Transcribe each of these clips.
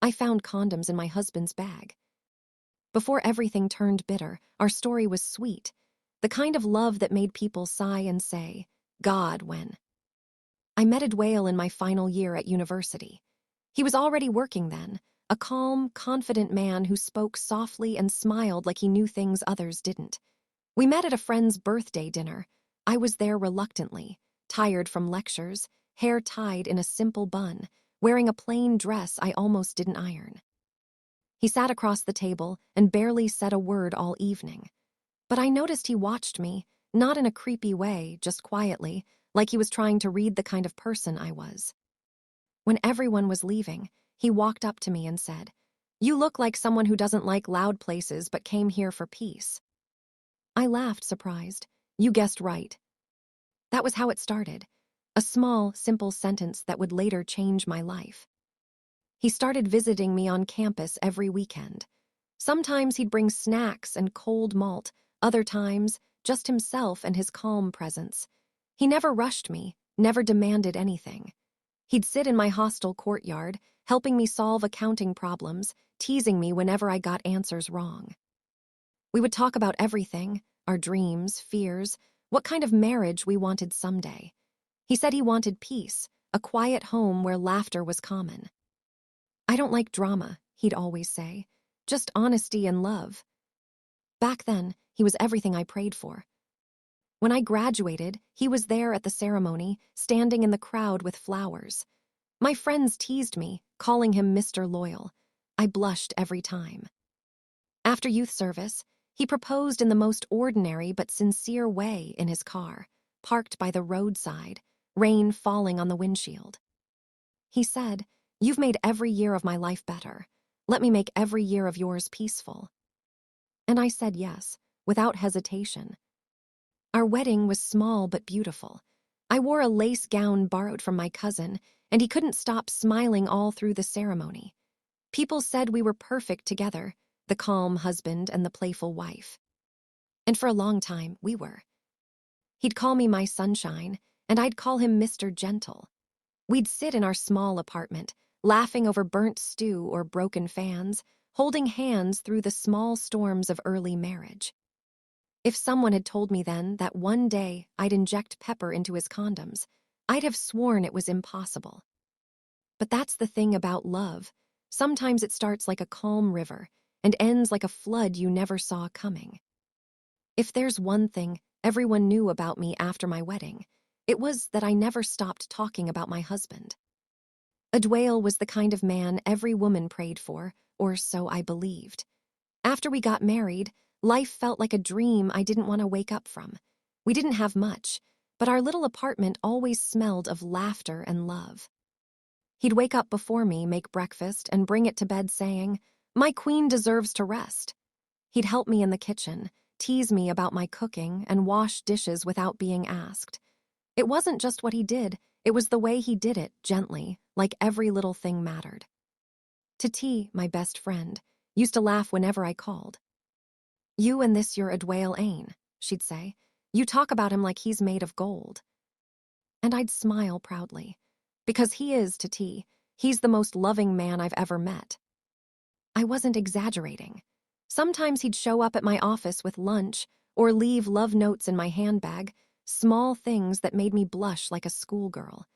I found condoms in my husband's bag. Before everything turned bitter, our story was sweet, the kind of love that made people sigh and say, God, when. I met Adwale in my final year at university. He was already working then, a calm, confident man who spoke softly and smiled like he knew things others didn't. We met at a friend's birthday dinner. I was there reluctantly, tired from lectures, hair tied in a simple bun, wearing a plain dress I almost didn't iron. He sat across the table and barely said a word all evening. But I noticed he watched me, not in a creepy way, just quietly, like he was trying to read the kind of person I was. When everyone was leaving, he walked up to me and said, "You look like someone who doesn't like loud places but came here for peace." I laughed, surprised. You guessed right. That was how it started. A small, simple sentence that would later change my life. He started visiting me on campus every weekend. Sometimes he'd bring snacks and cold malt, other times, just himself and his calm presence. He never rushed me, never demanded anything. He'd sit in my hostel courtyard, helping me solve accounting problems, teasing me whenever I got answers wrong. We would talk about everything, our dreams, fears, what kind of marriage we wanted someday. He said he wanted peace, a quiet home where laughter was common. I don't like drama, he'd always say, just honesty and love. Back then, he was everything I prayed for. When I graduated, he was there at the ceremony, standing in the crowd with flowers. My friends teased me, calling him Mr. Loyal. I blushed every time. After youth service, he proposed in the most ordinary but sincere way in his car, parked by the roadside, rain falling on the windshield. He said, "You've made every year of my life better. Let me make every year of yours peaceful." And I said yes, without hesitation. Our wedding was small but beautiful. I wore a lace gown borrowed from my cousin, and he couldn't stop smiling all through the ceremony. People said we were perfect together, the calm husband and the playful wife. And for a long time, we were. He'd call me my sunshine, and I'd call him Mr. Gentle. We'd sit in our small apartment, laughing over burnt stew or broken fans, holding hands through the small storms of early marriage. If someone had told me then that one day I'd inject pepper into his condoms, I'd have sworn it was impossible. But that's the thing about love. Sometimes it starts like a calm river and ends like a flood you never saw coming. If there's one thing everyone knew about me after my wedding, it was that I never stopped talking about my husband. Adwale was the kind of man every woman prayed for, or so I believed. After we got married, life felt like a dream I didn't want to wake up from. We didn't have much, but our little apartment always smelled of laughter and love. He'd wake up before me, make breakfast, and bring it to bed saying, "My queen deserves to rest." He'd help me in the kitchen, tease me about my cooking, and wash dishes without being asked. It wasn't just what he did, it was the way he did it, gently, like every little thing mattered. Tati, my best friend, used to laugh whenever I called. "You and this your Adwale Ain," she'd say. "You talk about him like he's made of gold." And I'd smile proudly. Because he is, Tati. He's the most loving man I've ever met. I wasn't exaggerating. Sometimes he'd show up at my office with lunch or leave love notes in my handbag, small things that made me blush like a schoolgirl.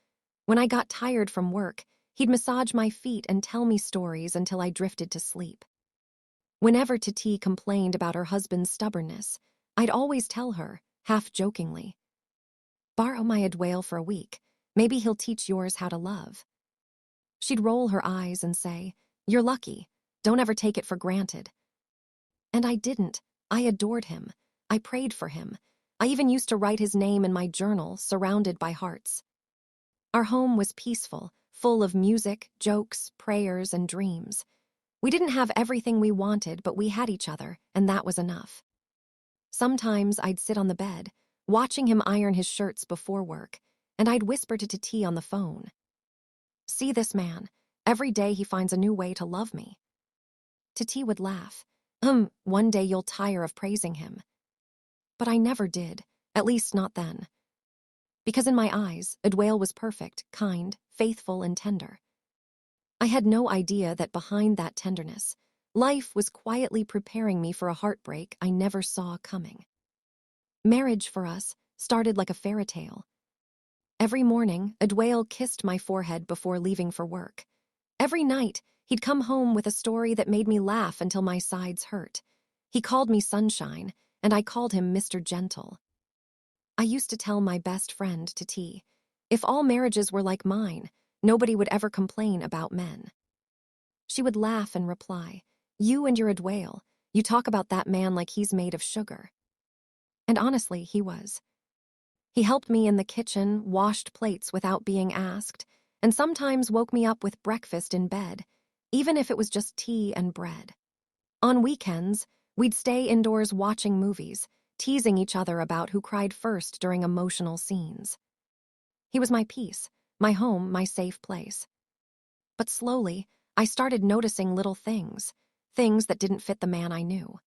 When I got tired from work, he'd massage my feet and tell me stories until I drifted to sleep. Whenever Tati complained about her husband's stubbornness, I'd always tell her, half jokingly, "Borrow my Adwale for a week. Maybe he'll teach yours how to love." She'd roll her eyes and say, "You're lucky. Don't ever take it for granted." And I didn't. I adored him. I prayed for him. I even used to write his name in my journal, surrounded by hearts. Our home was peaceful, full of music, jokes, prayers, and dreams. We didn't have everything we wanted, but we had each other, and that was enough. Sometimes I'd sit on the bed, watching him iron his shirts before work, and I'd whisper to Tati on the phone, "See this man. Every day he finds a new way to love me." Tati would laugh. One day you'll tire of praising him." But I never did, at least not then. Because in my eyes, Adwale was perfect, kind, faithful, and tender. I had no idea that behind that tenderness, life was quietly preparing me for a heartbreak I never saw coming. Marriage for us started like a fairy tale. Every morning, Adwael kissed my forehead before leaving for work. Every night, he'd come home with a story that made me laugh until my sides hurt. He called me Sunshine, and I called him Mr. Gentle. I used to tell my best friend to T, if all marriages were like mine, nobody would ever complain about men. She would laugh and reply, "You and your Adwael, you talk about that man like he's made of sugar." And honestly, he was. He helped me in the kitchen, washed plates without being asked, and sometimes woke me up with breakfast in bed, even if it was just tea and bread. On weekends, we'd stay indoors watching movies, teasing each other about who cried first during emotional scenes. He was my peace, my home, my safe place. But slowly, I started noticing little things, things that didn't fit the man I knew.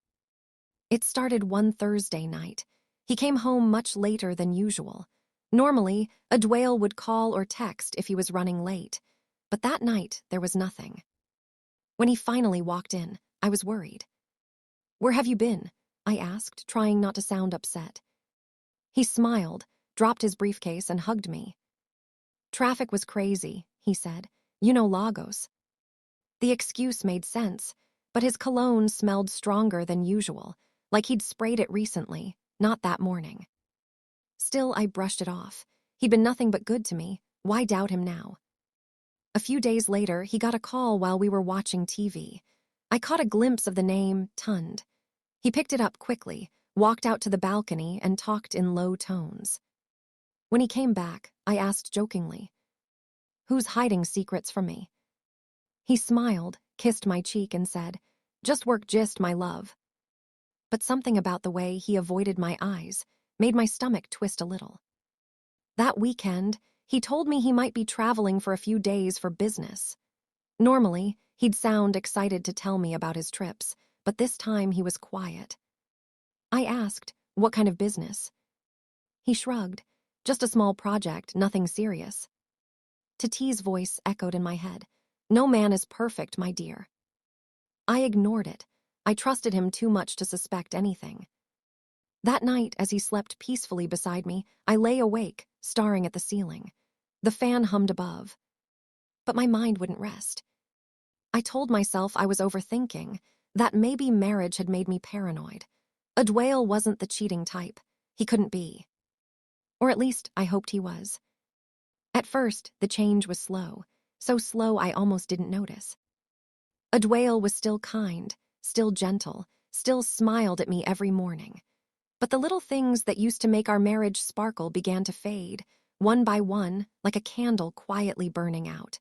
It started one Thursday night. He came home much later than usual. Normally, Adwael would call or text if he was running late, but that night there was nothing. When he finally walked in, I was worried. "Where have you been?" I asked, trying not to sound upset. He smiled, dropped his briefcase, and hugged me. "Traffic was crazy," he said. "You know Lagos." The excuse made sense, but his cologne smelled stronger than usual, like he'd sprayed it recently, not that morning. Still, I brushed it off. He'd been nothing but good to me. Why doubt him now? A few days later, he got a call while we were watching TV. I caught a glimpse of the name Tund. He picked it up quickly, walked out to the balcony, and talked in low tones. When he came back, I asked jokingly, "Who's hiding secrets from me?" He smiled, kissed my cheek, and said, "Just work gist, my love." But something about the way he avoided my eyes made my stomach twist a little. That weekend, he told me he might be traveling for a few days for business. Normally, he'd sound excited to tell me about his trips, but this time he was quiet. I asked, "What kind of business?" He shrugged. "Just a small project, nothing serious." Tati's voice echoed in my head. "No man is perfect, my dear." I ignored it. I trusted him too much to suspect anything. That night, as he slept peacefully beside me, I lay awake, staring at the ceiling. The fan hummed above. But my mind wouldn't rest. I told myself I was overthinking, that maybe marriage had made me paranoid. Adwael wasn't the cheating type. He couldn't be. Or at least, I hoped he was. At first, the change was slow, so slow I almost didn't notice. Adwael was still kind, still gentle, still smiled at me every morning. But the little things that used to make our marriage sparkle began to fade, one by one, like a candle quietly burning out.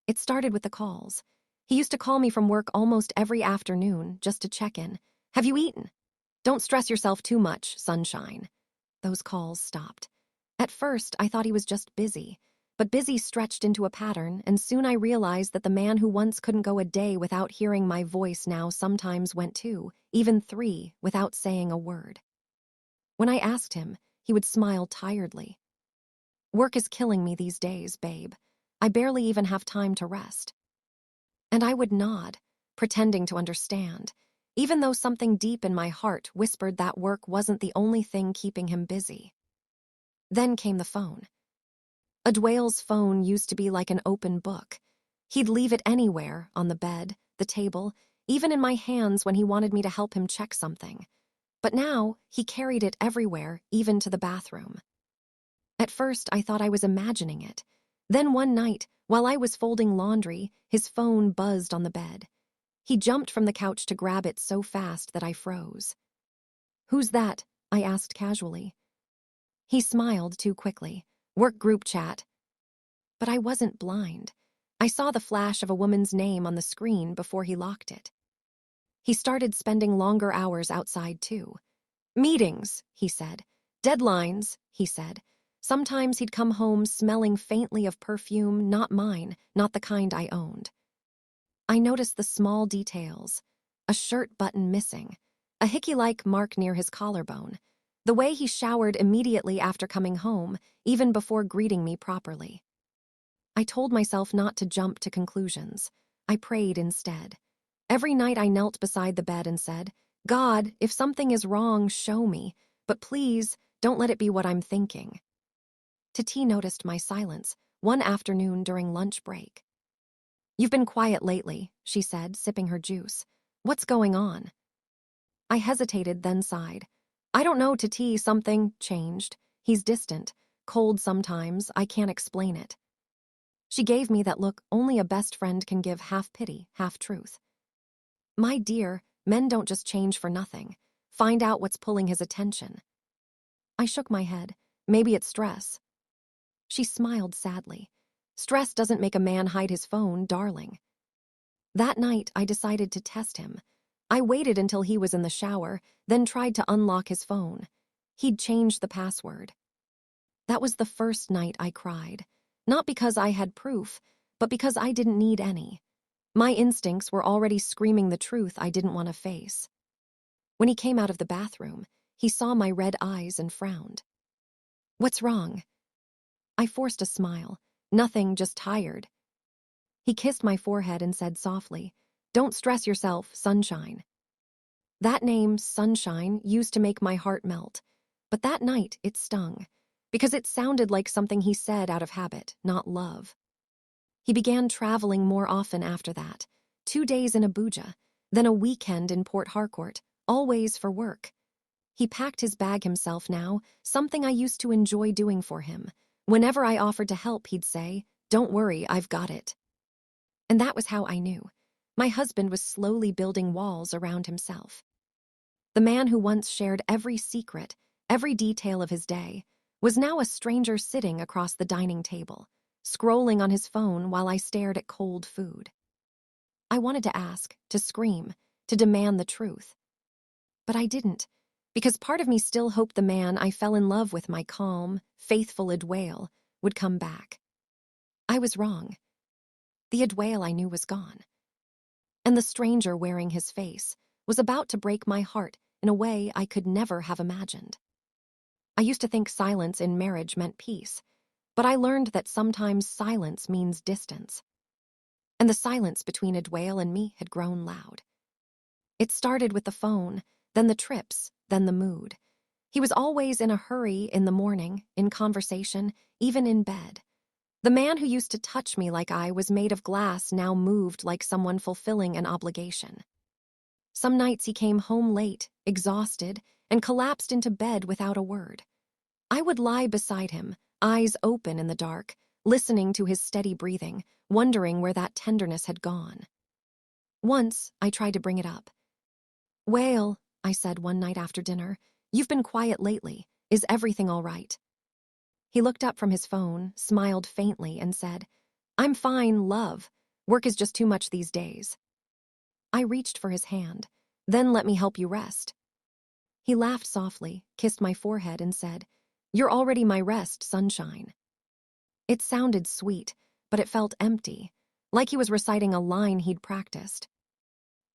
It started with the calls. He used to call me from work almost every afternoon just to check in. "Have you eaten? Don't stress yourself too much, sunshine." Those calls stopped. At first, I thought he was just busy, but busy stretched into a pattern, and soon I realized that the man who once couldn't go a day without hearing my voice now sometimes went 2, even 3, without saying a word. When I asked him, he would smile tiredly. "Work is killing me these days, babe. I barely even have time to rest." And I would nod, pretending to understand, even though something deep in my heart whispered that work wasn't the only thing keeping him busy. Then came the phone. Adwael's phone used to be like an open book. He'd leave it anywhere, on the bed, the table, even in my hands when he wanted me to help him check something. But now, he carried it everywhere, even to the bathroom. At first, I thought I was imagining it. Then one night, while I was folding laundry, his phone buzzed on the bed. He jumped from the couch to grab it so fast that I froze. "Who's that?" I asked casually. He smiled too quickly. "Work group chat." But I wasn't blind. I saw the flash of a woman's name on the screen before he locked it. He started spending longer hours outside, too. "Meetings," he said. "Deadlines," he said. Sometimes he'd come home smelling faintly of perfume, not mine, not the kind I owned. I noticed the small details. A shirt button missing. A hickey-like mark near his collarbone. The way he showered immediately after coming home, even before greeting me properly. I told myself not to jump to conclusions. I prayed instead. Every night I knelt beside the bed and said, God, if something is wrong, show me, but please don't let it be what I'm thinking. Tati noticed my silence one afternoon during lunch break. You've been quiet lately, she said, sipping her juice. What's going on? I hesitated, then sighed. I don't know, Tati, something changed. He's distant, cold sometimes, I can't explain it. She gave me that look only a best friend can give, half pity, half truth. My dear, men don't just change for nothing. Find out what's pulling his attention. I shook my head. Maybe it's stress. She smiled sadly. Stress doesn't make a man hide his phone, darling. That night, I decided to test him. I waited until he was in the shower, then tried to unlock his phone. He'd changed the password. That was the first night I cried. Not because I had proof, but because I didn't need any. My instincts were already screaming the truth I didn't want to face. When he came out of the bathroom, he saw my red eyes and frowned. What's wrong? I forced a smile. Nothing, just tired. He kissed my forehead and said softly, Don't stress yourself, Sunshine. That name, Sunshine, used to make my heart melt. But that night, it stung. Because it sounded like something he said out of habit, not love. He began traveling more often after that. 2 days in Abuja, then a weekend in Port Harcourt, always for work. He packed his bag himself now, something I used to enjoy doing for him. Whenever I offered to help, he'd say, Don't worry, I've got it. And that was how I knew. My husband was slowly building walls around himself. The man who once shared every secret, every detail of his day, was now a stranger sitting across the dining table, scrolling on his phone while I stared at cold food. I wanted to ask, to scream, to demand the truth. But I didn't, because part of me still hoped the man I fell in love with, my calm, faithful Adwale, would come back. I was wrong. The Adwale I knew was gone. And the stranger wearing his face was about to break my heart in a way I could never have imagined. I used to think silence in marriage meant peace, but I learned that sometimes silence means distance. And the silence between Adwale and me had grown loud. It started with the phone, then the trips, then the mood. He was always in a hurry in the morning, in conversation, even in bed. The man who used to touch me like I was made of glass now moved like someone fulfilling an obligation. Some nights he came home late, exhausted, and collapsed into bed without a word. I would lie beside him, eyes open in the dark, listening to his steady breathing, wondering where that tenderness had gone. Once, I tried to bring it up. Whale, I said one night after dinner, you've been quiet lately. Is everything all right? He looked up from his phone, smiled faintly, and said, I'm fine, love. Work is just too much these days. I reached for his hand. Then let me help you rest. He laughed softly, kissed my forehead, and said, You're already my rest, Sunshine. It sounded sweet, but it felt empty, like he was reciting a line he'd practiced.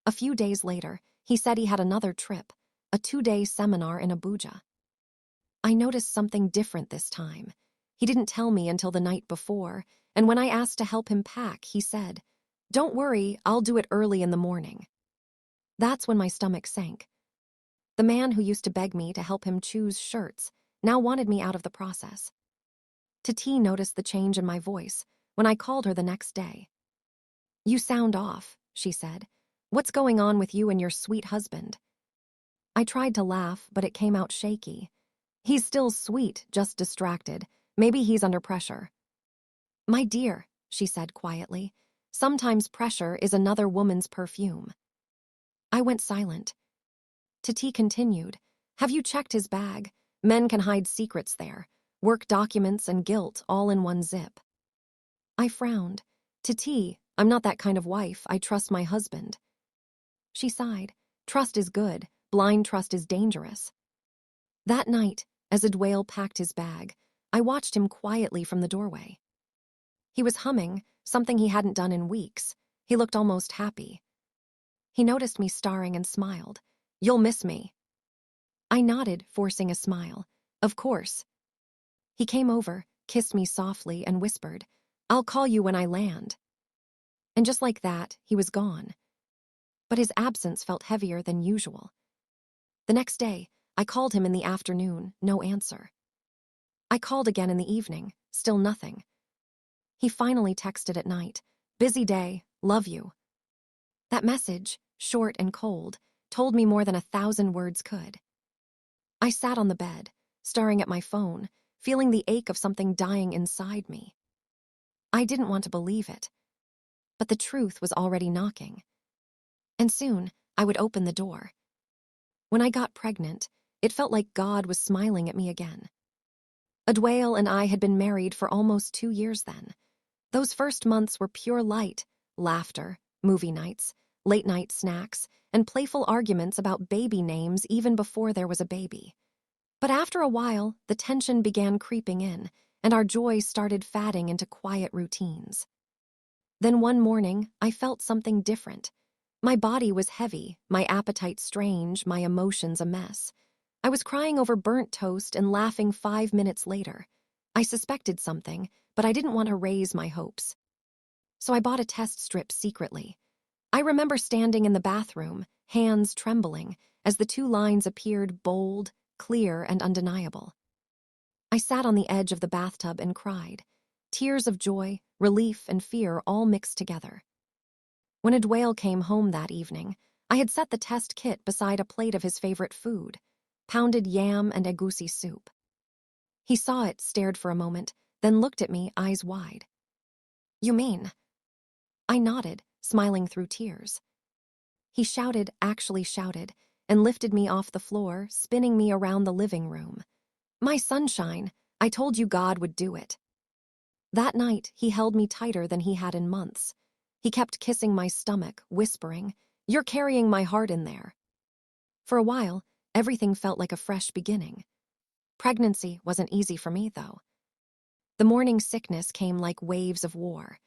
A few days later, he said he had another trip, a 2-day seminar in Abuja. I noticed something different this time. He didn't tell me until the night before, and when I asked to help him pack, he said, Don't worry, I'll do it early in the morning. That's when my stomach sank. The man who used to beg me to help him choose shirts now wanted me out of the process. Tati noticed the change in my voice when I called her the next day. You sound off, she said. What's going on with you and your sweet husband? I tried to laugh, but it came out shaky. He's still sweet, just distracted. Maybe he's under pressure. My dear, she said quietly, sometimes pressure is another woman's perfume. I went silent. Tati continued, Have you checked his bag? Men can hide secrets there. Work documents and guilt all in one zip. I frowned. Tati, I'm not that kind of wife. I trust my husband. She sighed. Trust is good. Blind trust is dangerous. That night, as Adwale packed his bag, I watched him quietly from the doorway. He was humming, something he hadn't done in weeks. He looked almost happy. He noticed me staring and smiled. You'll miss me. I nodded, forcing a smile. Of course. He came over, kissed me softly, and whispered, I'll call you when I land. And just like that, he was gone. But his absence felt heavier than usual. The next day, I called him in the afternoon, no answer. I called again in the evening, still nothing. He finally texted at night, "Busy day, love you." That message, short and cold, told me more than 1,000 words could. I sat on the bed, staring at my phone, feeling the ache of something dying inside me. I didn't want to believe it, but the truth was already knocking. And soon, I would open the door. When I got pregnant, it felt like God was smiling at me again. Adwael and I had been married for almost 2 years then. Those first months were pure light, laughter, movie nights, late-night snacks, and playful arguments about baby names even before there was a baby. But after a while, the tension began creeping in, and our joy started fading into quiet routines. Then one morning, I felt something different. My body was heavy, my appetite strange, my emotions a mess. I was crying over burnt toast and laughing 5 minutes later. I suspected something, but I didn't want to raise my hopes. So I bought a test strip secretly. I remember standing in the bathroom, hands trembling, as the 2 lines appeared bold, clear, and undeniable. I sat on the edge of the bathtub and cried. Tears of joy, relief, and fear all mixed together. When Adwael came home that evening, I had set the test kit beside a plate of his favorite food, pounded yam and egusi soup. He saw it, stared for a moment, then looked at me, eyes wide. "You mean?" I nodded, smiling through tears. He shouted, actually shouted, and lifted me off the floor, spinning me around the living room. "My sunshine, I told you God would do it." That night, he held me tighter than he had in months. He kept kissing my stomach, whispering, "You're carrying my heart in there." For a while, everything felt like a fresh beginning. Pregnancy wasn't easy for me, though. The morning sickness came like waves of war.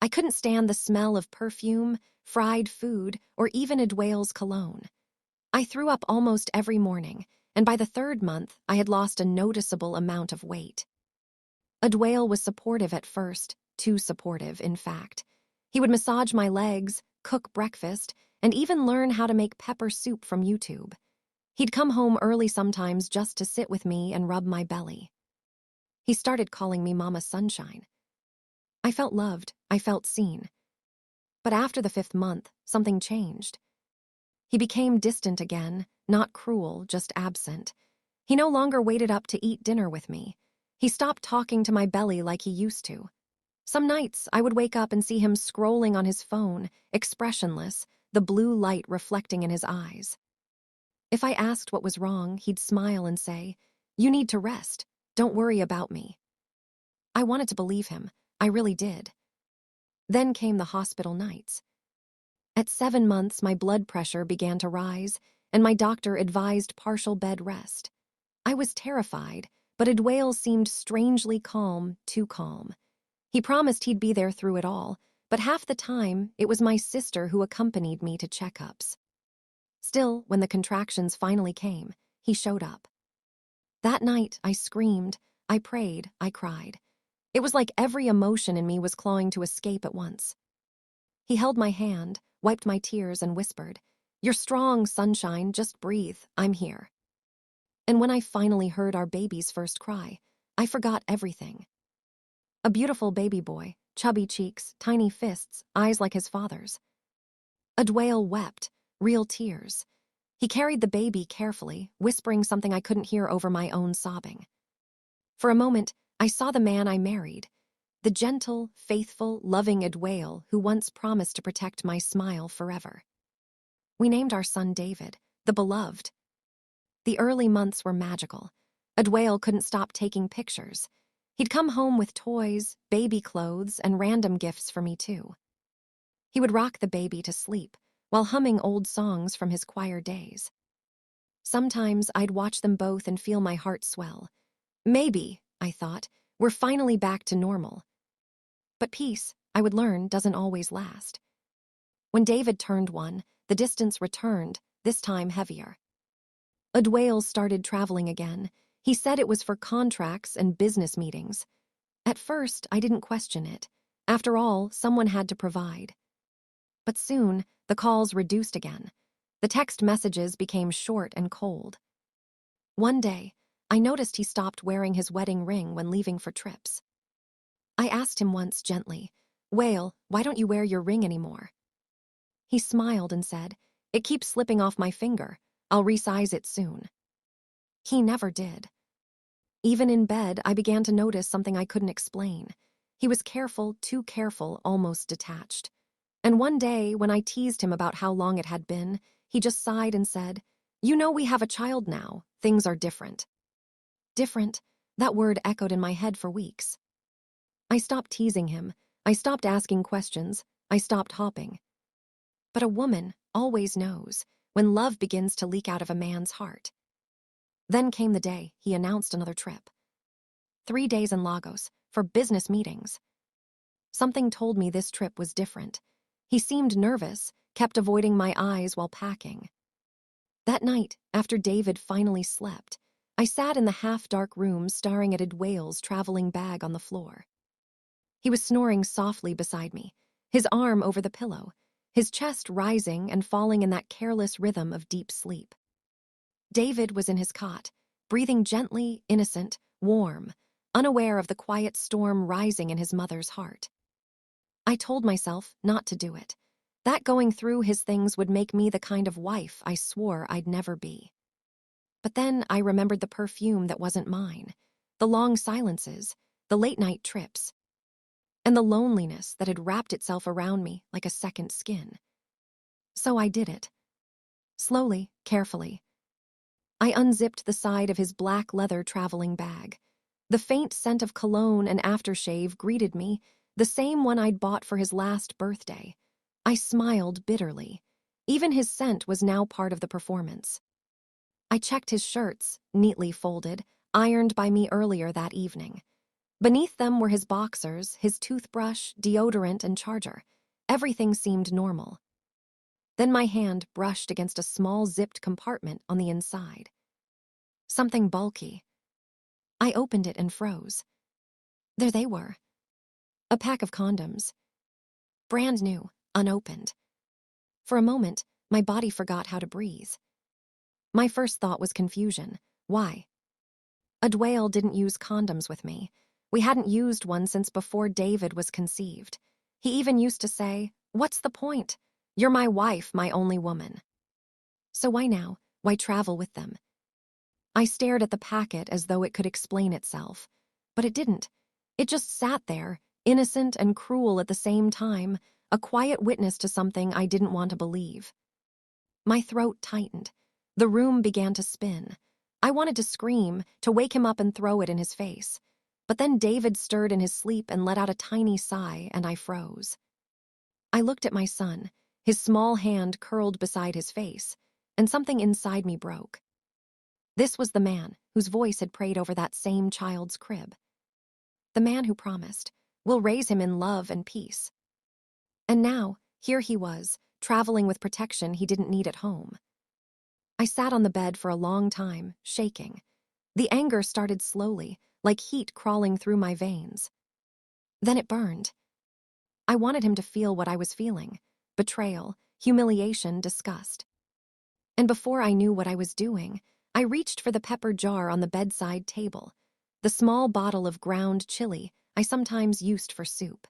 I couldn't stand the smell of perfume, fried food, or even Adwael's cologne. I threw up almost every morning, and by the 3rd month, I had lost a noticeable amount of weight. Adwael was supportive at first, too supportive, in fact. He would massage my legs, cook breakfast, and even learn how to make pepper soup from YouTube. He'd come home early sometimes just to sit with me and rub my belly. He started calling me Mama Sunshine. I felt loved, I felt seen. But after the 5th month, something changed. He became distant again, not cruel, just absent. He no longer waited up to eat dinner with me. He stopped talking to my belly like he used to. Some nights, I would wake up and see him scrolling on his phone, expressionless, the blue light reflecting in his eyes. If I asked what was wrong, he'd smile and say, "You need to rest. Don't worry about me." I wanted to believe him. I really did. Then came the hospital nights. At 7 months, my blood pressure began to rise, and my doctor advised partial bed rest. I was terrified, but Adwael seemed strangely calm, too calm. He promised he'd be there through it all, but half the time, it was my sister who accompanied me to checkups. Still, when the contractions finally came, he showed up. That night, I screamed, I prayed, I cried. It was like every emotion in me was clawing to escape at once. He held my hand, wiped my tears, and whispered, "You're strong, sunshine, just breathe, I'm here." And when I finally heard our baby's first cry, I forgot everything. A beautiful baby boy, chubby cheeks, tiny fists, eyes like his father's. Adwael wept, real tears. He carried the baby carefully, whispering something I couldn't hear over my own sobbing. For a moment, I saw the man I married, the gentle, faithful, loving Adwael who once promised to protect my smile forever. We named our son David, the beloved. The early months were magical. Adwael couldn't stop taking pictures. He'd come home with toys, baby clothes, and random gifts for me too. He would rock the baby to sleep while humming old songs from his choir days. Sometimes I'd watch them both and feel my heart swell. Maybe, I thought, we're finally back to normal. But peace, I would learn, doesn't always last. When David turned 1, the distance returned, this time heavier. Adwael started traveling again. He said it was for contracts and business meetings. At first, I didn't question it. After all, someone had to provide. But soon, the calls reduced again. The text messages became short and cold. One day, I noticed he stopped wearing his wedding ring when leaving for trips. I asked him once gently, "Whale, why don't you wear your ring anymore?" He smiled and said, "It keeps slipping off my finger. I'll resize it soon." He never did. Even in bed, I began to notice something I couldn't explain. He was careful, too careful, almost detached. And one day, when I teased him about how long it had been, he just sighed and said, "You know we have a child now. Things are different." Different? That word echoed in my head for weeks. I stopped teasing him. I stopped asking questions. I stopped hopping. But a woman always knows when love begins to leak out of a man's heart. Then came the day he announced another trip. 3 days in Lagos for business meetings. Something told me this trip was different. He seemed nervous, kept avoiding my eyes while packing. That night, after David finally slept, I sat in the half-dark room staring at Whale's traveling bag on the floor. He was snoring softly beside me, his arm over the pillow, his chest rising and falling in that careless rhythm of deep sleep. David was in his cot, breathing gently, innocent, warm, unaware of the quiet storm rising in his mother's heart. I told myself not to do it, that going through his things would make me the kind of wife I swore I'd never be. But then I remembered the perfume that wasn't mine, the long silences, the late-night trips, and the loneliness that had wrapped itself around me like a second skin. So I did it. Slowly, carefully. I unzipped the side of his black leather traveling bag. The faint scent of cologne and aftershave greeted me, the same one I'd bought for his last birthday. I smiled bitterly. Even his scent was now part of the performance. I checked his shirts, neatly folded, ironed by me earlier that evening. Beneath them were his boxers, his toothbrush, deodorant, and charger. Everything seemed normal. Then my hand brushed against a small zipped compartment on the inside. Something bulky. I opened it and froze. There they were. A pack of condoms. Brand new, unopened. For a moment, my body forgot how to breathe. My first thought was confusion. Why? Adwale didn't use condoms with me. We hadn't used one since before David was conceived. He even used to say, "What's the point? You're my wife, my only woman." So why now? Why travel with them? I stared at the packet as though it could explain itself. But it didn't. It just sat there, innocent and cruel at the same time, a quiet witness to something I didn't want to believe. My throat tightened. The room began to spin. I wanted to scream, to wake him up and throw it in his face. But then David stirred in his sleep and let out a tiny sigh, and I froze. I looked at my son, his small hand curled beside his face, and something inside me broke. This was the man whose voice had prayed over that same child's crib. The man who promised, "We'll raise him in love and peace." And now, here he was, traveling with protection he didn't need at home. I sat on the bed for a long time, shaking. The anger started slowly, like heat crawling through my veins. Then it burned. I wanted him to feel what I was feeling: betrayal, humiliation, disgust. And before I knew what I was doing, I reached for the pepper jar on the bedside table, the small bottle of ground chili I sometimes used for soup.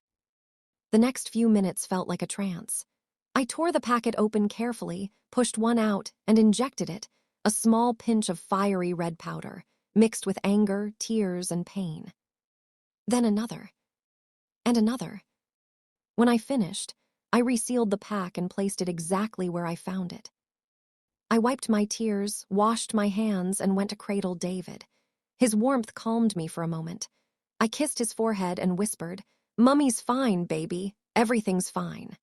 The next few minutes felt like a trance. I tore the packet open carefully, pushed one out, and injected it, a small pinch of fiery red powder, mixed with anger, tears, and pain. Then another. And another. When I finished, I resealed the pack and placed it exactly where I found it. I wiped my tears, washed my hands, and went to cradle David. His warmth calmed me for a moment. I kissed his forehead and whispered, "Mummy's fine, baby. Everything's fine."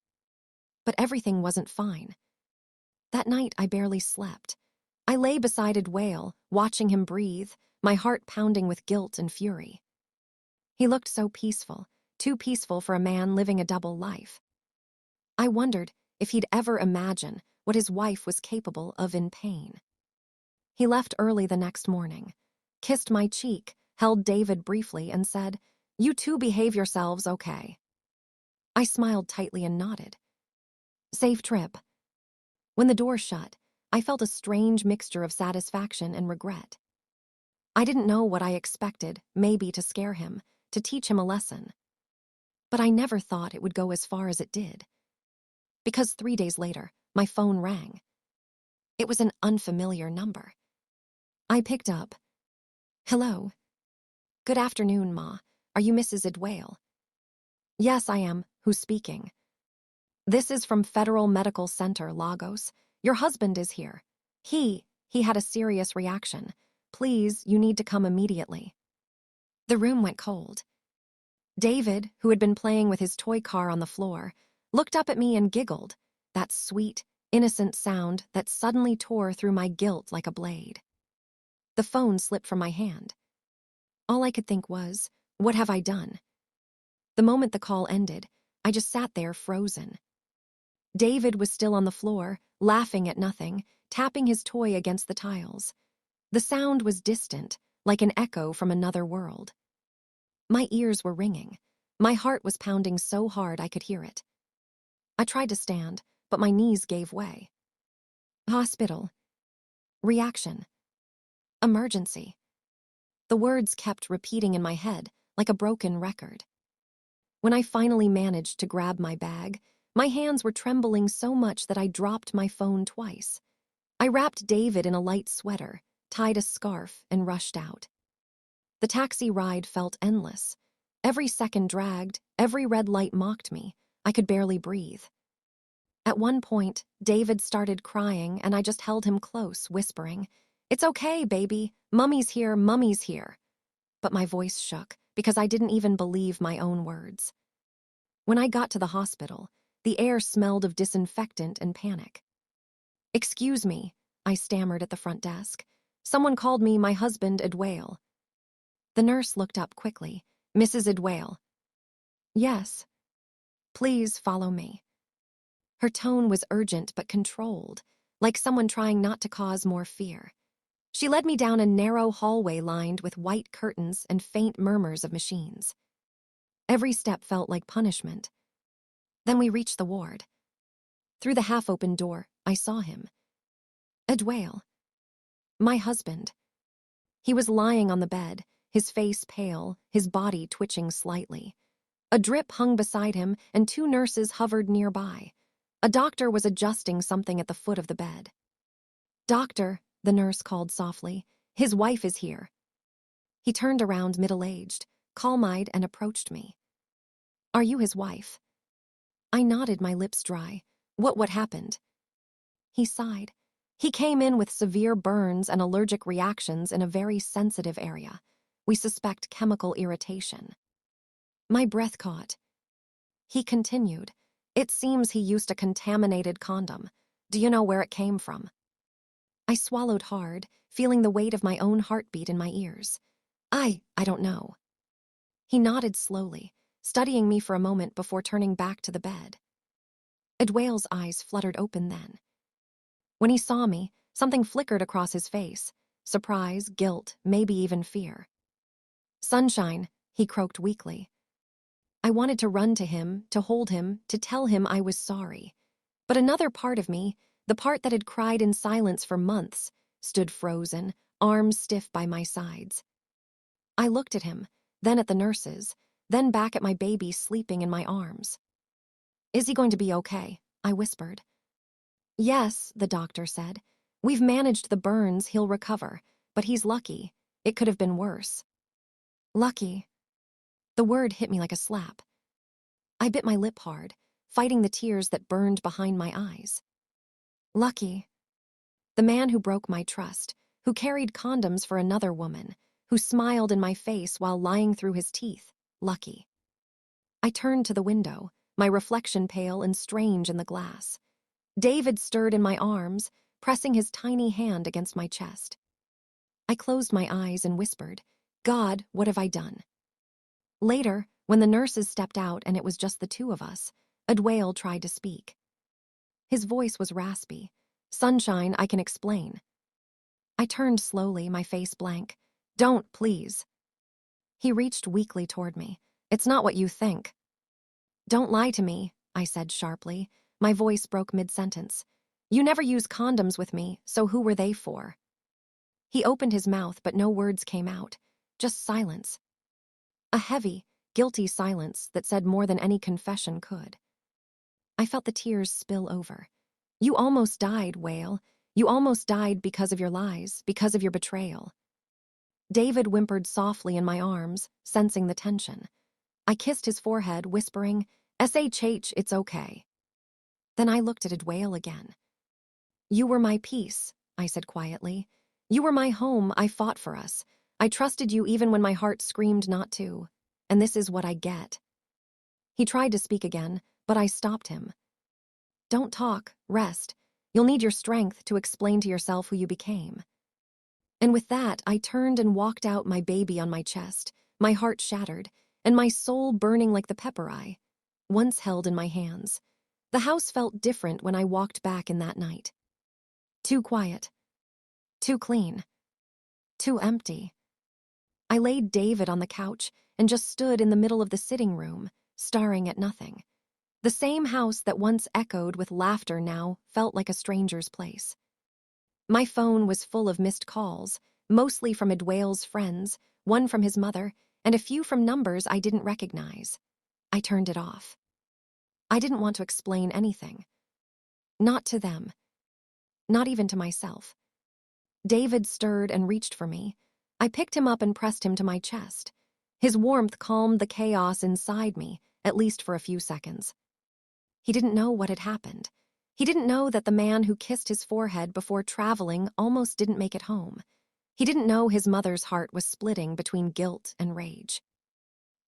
But everything wasn't fine. That night, I barely slept. I lay beside Whale, watching him breathe, my heart pounding with guilt and fury. He looked so peaceful, too peaceful for a man living a double life. I wondered if he'd ever imagine what his wife was capable of in pain. He left early the next morning, kissed my cheek, held David briefly, and said, "You two behave yourselves okay." I smiled tightly and nodded. Safe trip. When the door shut, I felt a strange mixture of satisfaction and regret. I didn't know what I expected, maybe to scare him, to teach him a lesson. But I never thought it would go as far as it did. Because 3 days later, my phone rang. It was an unfamiliar number. I picked up. Hello. Good afternoon, Ma. Are you Mrs. Idwale? Yes, I am. Who's speaking? This is from Federal Medical Center, Lagos. Your husband is here. He had a serious reaction. Please, you need to come immediately. The room went cold. David, who had been playing with his toy car on the floor, looked up at me and giggled, that sweet, innocent sound that suddenly tore through my guilt like a blade. The phone slipped from my hand. All I could think was, what have I done? The moment the call ended, I just sat there frozen. David was still on the floor, laughing at nothing, tapping his toy against the tiles. The sound was distant, like an echo from another world. My ears were ringing. My heart was pounding so hard I could hear it. I tried to stand, but my knees gave way. Hospital. Reaction. Emergency. The words kept repeating in my head, like a broken record. When I finally managed to grab my bag, my hands were trembling so much that I dropped my phone twice. I wrapped David in a light sweater, tied a scarf, and rushed out. The taxi ride felt endless. Every second dragged, every red light mocked me. I could barely breathe. At one point, David started crying, and I just held him close, whispering, "It's okay, baby. Mummy's here, Mummy's here." But my voice shook, because I didn't even believe my own words. When I got to the hospital, the air smelled of disinfectant and panic. "Excuse me," I stammered at the front desk. "Someone called me my husband, Idwale." The nurse looked up quickly. "Mrs. Idwale." "Yes." "Please follow me." Her tone was urgent but controlled, like someone trying not to cause more fear. She led me down a narrow hallway lined with white curtains and faint murmurs of machines. Every step felt like punishment. Then we reached the ward. Through the half-open door, I saw him. Idwale. My husband. He was lying on the bed, his face pale, his body twitching slightly. A drip hung beside him, and 2 nurses hovered nearby. A doctor was adjusting something at the foot of the bed. "Doctor," the nurse called softly, "his wife is here." He turned around middle-aged, calm-eyed, and approached me. "Are you his wife?" I nodded, my lips dry. What happened?" He sighed. "He came in with severe burns and allergic reactions in a very sensitive area. We suspect chemical irritation." My breath caught. He continued, "It seems he used a contaminated condom. Do you know where it came from?" I swallowed hard, feeling the weight of my own heartbeat in my ears. I don't know." He nodded slowly, studying me for a moment before turning back to the bed. Idwale's eyes fluttered open then. When he saw me, something flickered across his face. Surprise, guilt, maybe even fear. "Sunshine," he croaked weakly. I wanted to run to him, to hold him, to tell him I was sorry. But another part of me, the part that had cried in silence for months, stood frozen, arms stiff by my sides. I looked at him, then at the nurses, then back at my baby sleeping in my arms. "Is he going to be okay?" I whispered. "Yes," the doctor said. "We've managed the burns, he'll recover. But he's lucky. It could have been worse." Lucky. The word hit me like a slap. I bit my lip hard, fighting the tears that burned behind my eyes. Lucky. The man who broke my trust, who carried condoms for another woman, who smiled in my face while lying through his teeth. Lucky. I turned to the window, my reflection pale and strange in the glass. David stirred in my arms, pressing his tiny hand against my chest. I closed my eyes and whispered, "God, what have I done?" Later, when the nurses stepped out and it was just the 2 of us, Idwale tried to speak. His voice was raspy. "Sunshine, I can explain." I turned slowly, my face blank. "Don't, please." He reached weakly toward me. "It's not what you think." Don't lie to me, I said sharply. My voice broke mid-sentence. You never use condoms with me, so who were they for? He opened his mouth, but no words came out. Just silence. A heavy, guilty silence that said more than any confession could. I felt the tears spill over. You almost died, Whale. You almost died because of your lies, because of your betrayal. David whimpered softly in my arms, sensing the tension. I kissed his forehead, whispering, "SHH, it's okay." Then I looked at Whale again. You were my peace, I said quietly. You were my home. I fought for us. I trusted you even when my heart screamed not to. And this is what I get. He tried to speak again, but I stopped him. Don't talk, rest. You'll need your strength to explain to yourself who you became. And with that, I turned and walked out, my baby on my chest, my heart shattered, and my soul burning like the pepper I once held in my hands. The house felt different when I walked back in that night. Too quiet. Too clean. Too empty. I laid David on the couch and just stood in the middle of the sitting room, staring at nothing. The same house that once echoed with laughter now felt like a stranger's place. My phone was full of missed calls, mostly from Whale's friends, one from his mother, and a few from numbers I didn't recognize. I turned it off. I didn't want to explain anything. Not to them. Not even to myself. David stirred and reached for me. I picked him up and pressed him to my chest. His warmth calmed the chaos inside me, at least for a few seconds. He didn't know what had happened. He didn't know that the man who kissed his forehead before traveling almost didn't make it home. He didn't know his mother's heart was splitting between guilt and rage.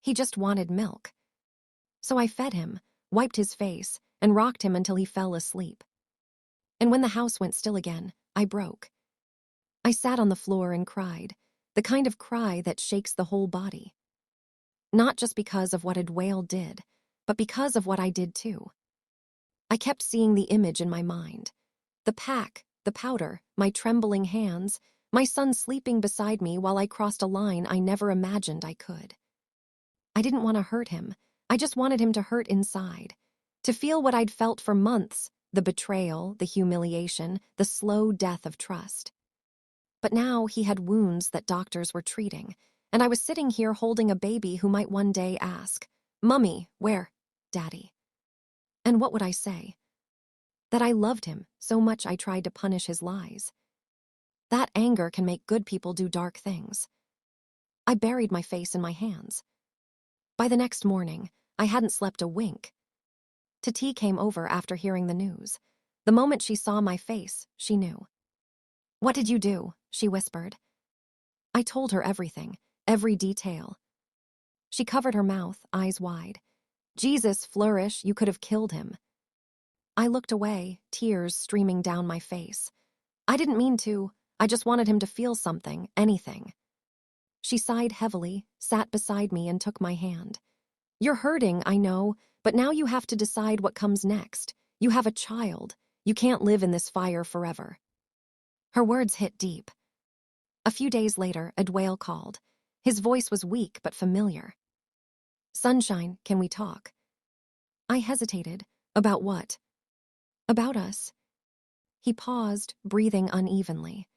He just wanted milk. So I fed him, wiped his face, and rocked him until he fell asleep. And when the house went still again, I broke. I sat on the floor and cried, the kind of cry that shakes the whole body. Not just because of what Whale did, but because of what I did too. I kept seeing the image in my mind. The pack, the powder, my trembling hands, my son sleeping beside me while I crossed a line I never imagined I could. I didn't want to hurt him. I just wanted him to hurt inside. To feel what I'd felt for months, the betrayal, the humiliation, the slow death of trust. But now he had wounds that doctors were treating, and I was sitting here holding a baby who might one day ask, "Mummy, where, Daddy?" And what would I say? That I loved him so much I tried to punish his lies. That anger can make good people do dark things. I buried my face in my hands. By the next morning, I hadn't slept a wink. Tati came over after hearing the news. The moment she saw my face, she knew. "What did you do?" she whispered. I told her everything, every detail. She covered her mouth, eyes wide. "Jesus, Flourish, you could have killed him." I looked away, tears streaming down my face. I didn't mean to. I just wanted him to feel something, anything. She sighed heavily, sat beside me, and took my hand. "You're hurting, I know, but now you have to decide what comes next. You have a child. You can't live in this fire forever." Her words hit deep. A few days later, Whale called. His voice was weak but familiar. "Sunshine, can we talk?" I hesitated. About what? About us. He paused, breathing unevenly.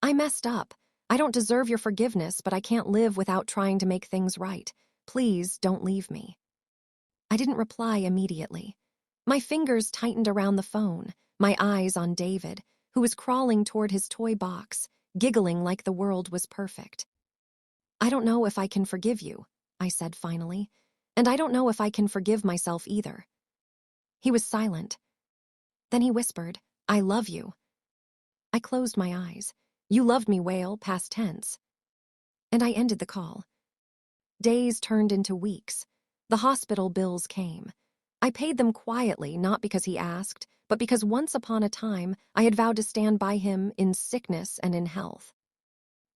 "I messed up. I don't deserve your forgiveness, but I can't live without trying to make things right. Please don't leave me." I didn't reply immediately. My fingers tightened around the phone, my eyes on David, who was crawling toward his toy box, giggling like the world was perfect. "I don't know if I can forgive you," I said finally, "and I don't know if I can forgive myself either." He was silent. Then he whispered, "I love you." I closed my eyes. "You loved me, Whale, past tense." And I ended the call. Days turned into weeks. The hospital bills came. I paid them quietly, not because he asked, but because once upon a time I had vowed to stand by him in sickness and in health.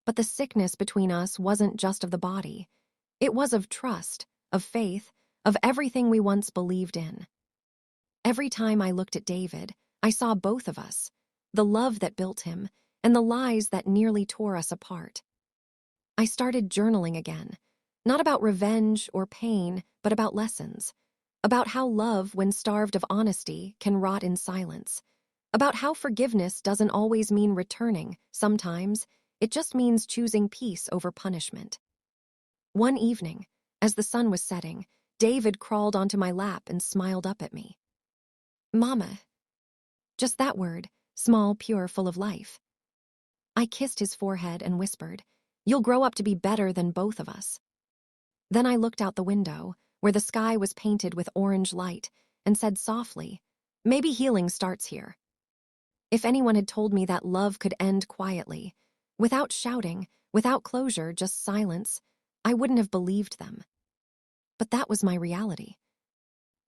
But the sickness between us wasn't just of the body. It was of trust, of faith, of everything we once believed in. Every time I looked at David, I saw both of us, the love that built him and the lies that nearly tore us apart. I started journaling again, not about revenge or pain, but about lessons. about how love, when starved of honesty, can rot in silence, about how forgiveness doesn't always mean returning. Sometimes it just means choosing peace over punishment. One evening, as the sun was setting, David crawled onto my lap and smiled up at me. Mama. Just that word, small, pure, full of life. I kissed his forehead and whispered, "You'll grow up to be better than both of us." Then I looked out the window, where the sky was painted with orange light, and said softly, "Maybe healing starts here." If anyone had told me that love could end quietly, without shouting, without closure, just silence, I wouldn't have believed them. But that was my reality.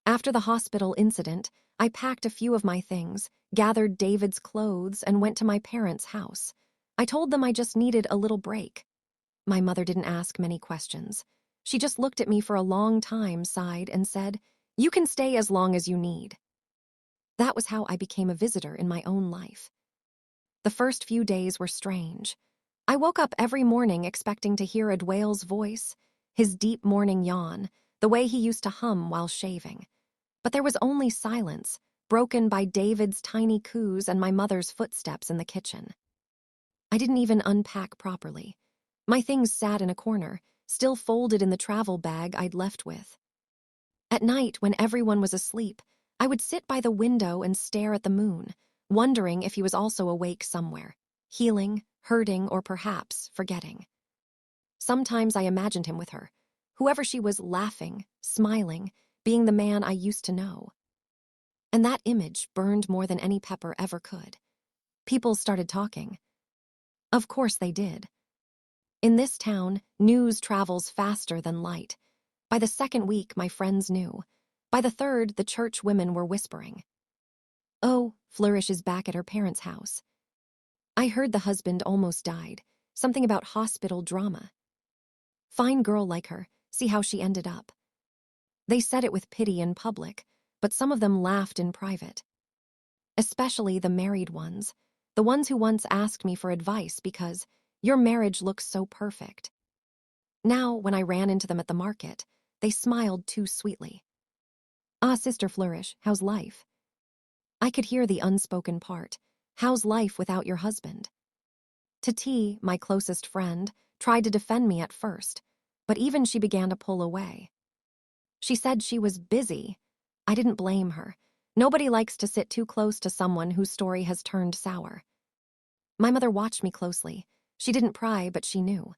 After the hospital incident, I packed a few of my things, gathered David's clothes, and went to my parents' house. I told them I just needed a little break. My mother didn't ask many questions. She just looked at me for a long time, sighed, and said, "You can stay as long as you need." That was how I became a visitor in my own life. The first few days were strange. I woke up every morning expecting to hear Adwale's voice, his deep morning yawn, the way he used to hum while shaving. But there was only silence, broken by David's tiny coos and my mother's footsteps in the kitchen. I didn't even unpack properly. My things sat in a corner, still folded in the travel bag I'd left with. At night, when everyone was asleep, I would sit by the window and stare at the moon, wondering if he was also awake somewhere, healing, hurting, or perhaps forgetting. Sometimes I imagined him with her, whoever she was, laughing, smiling, being the man I used to know. And that image burned more than any pepper ever could. People started talking. Of course they did. In this town, news travels faster than light. By the second week, my friends knew. By the third, the church women were whispering. "Oh, Flourish is back at her parents' house. I heard the husband almost died. Something about hospital drama. Fine girl like her, see how she ended up." They said it with pity in public, but some of them laughed in private. Especially the married ones, the ones who once asked me for advice because your marriage looks so perfect. Now, when I ran into them at the market, they smiled too sweetly. "Ah, Sister Flourish, how's life?" I could hear the unspoken part. How's life without your husband? Tati, my closest friend, tried to defend me at first, but even she began to pull away. She said she was busy. I didn't blame her. Nobody likes to sit too close to someone whose story has turned sour. My mother watched me closely. She didn't pry, but she knew.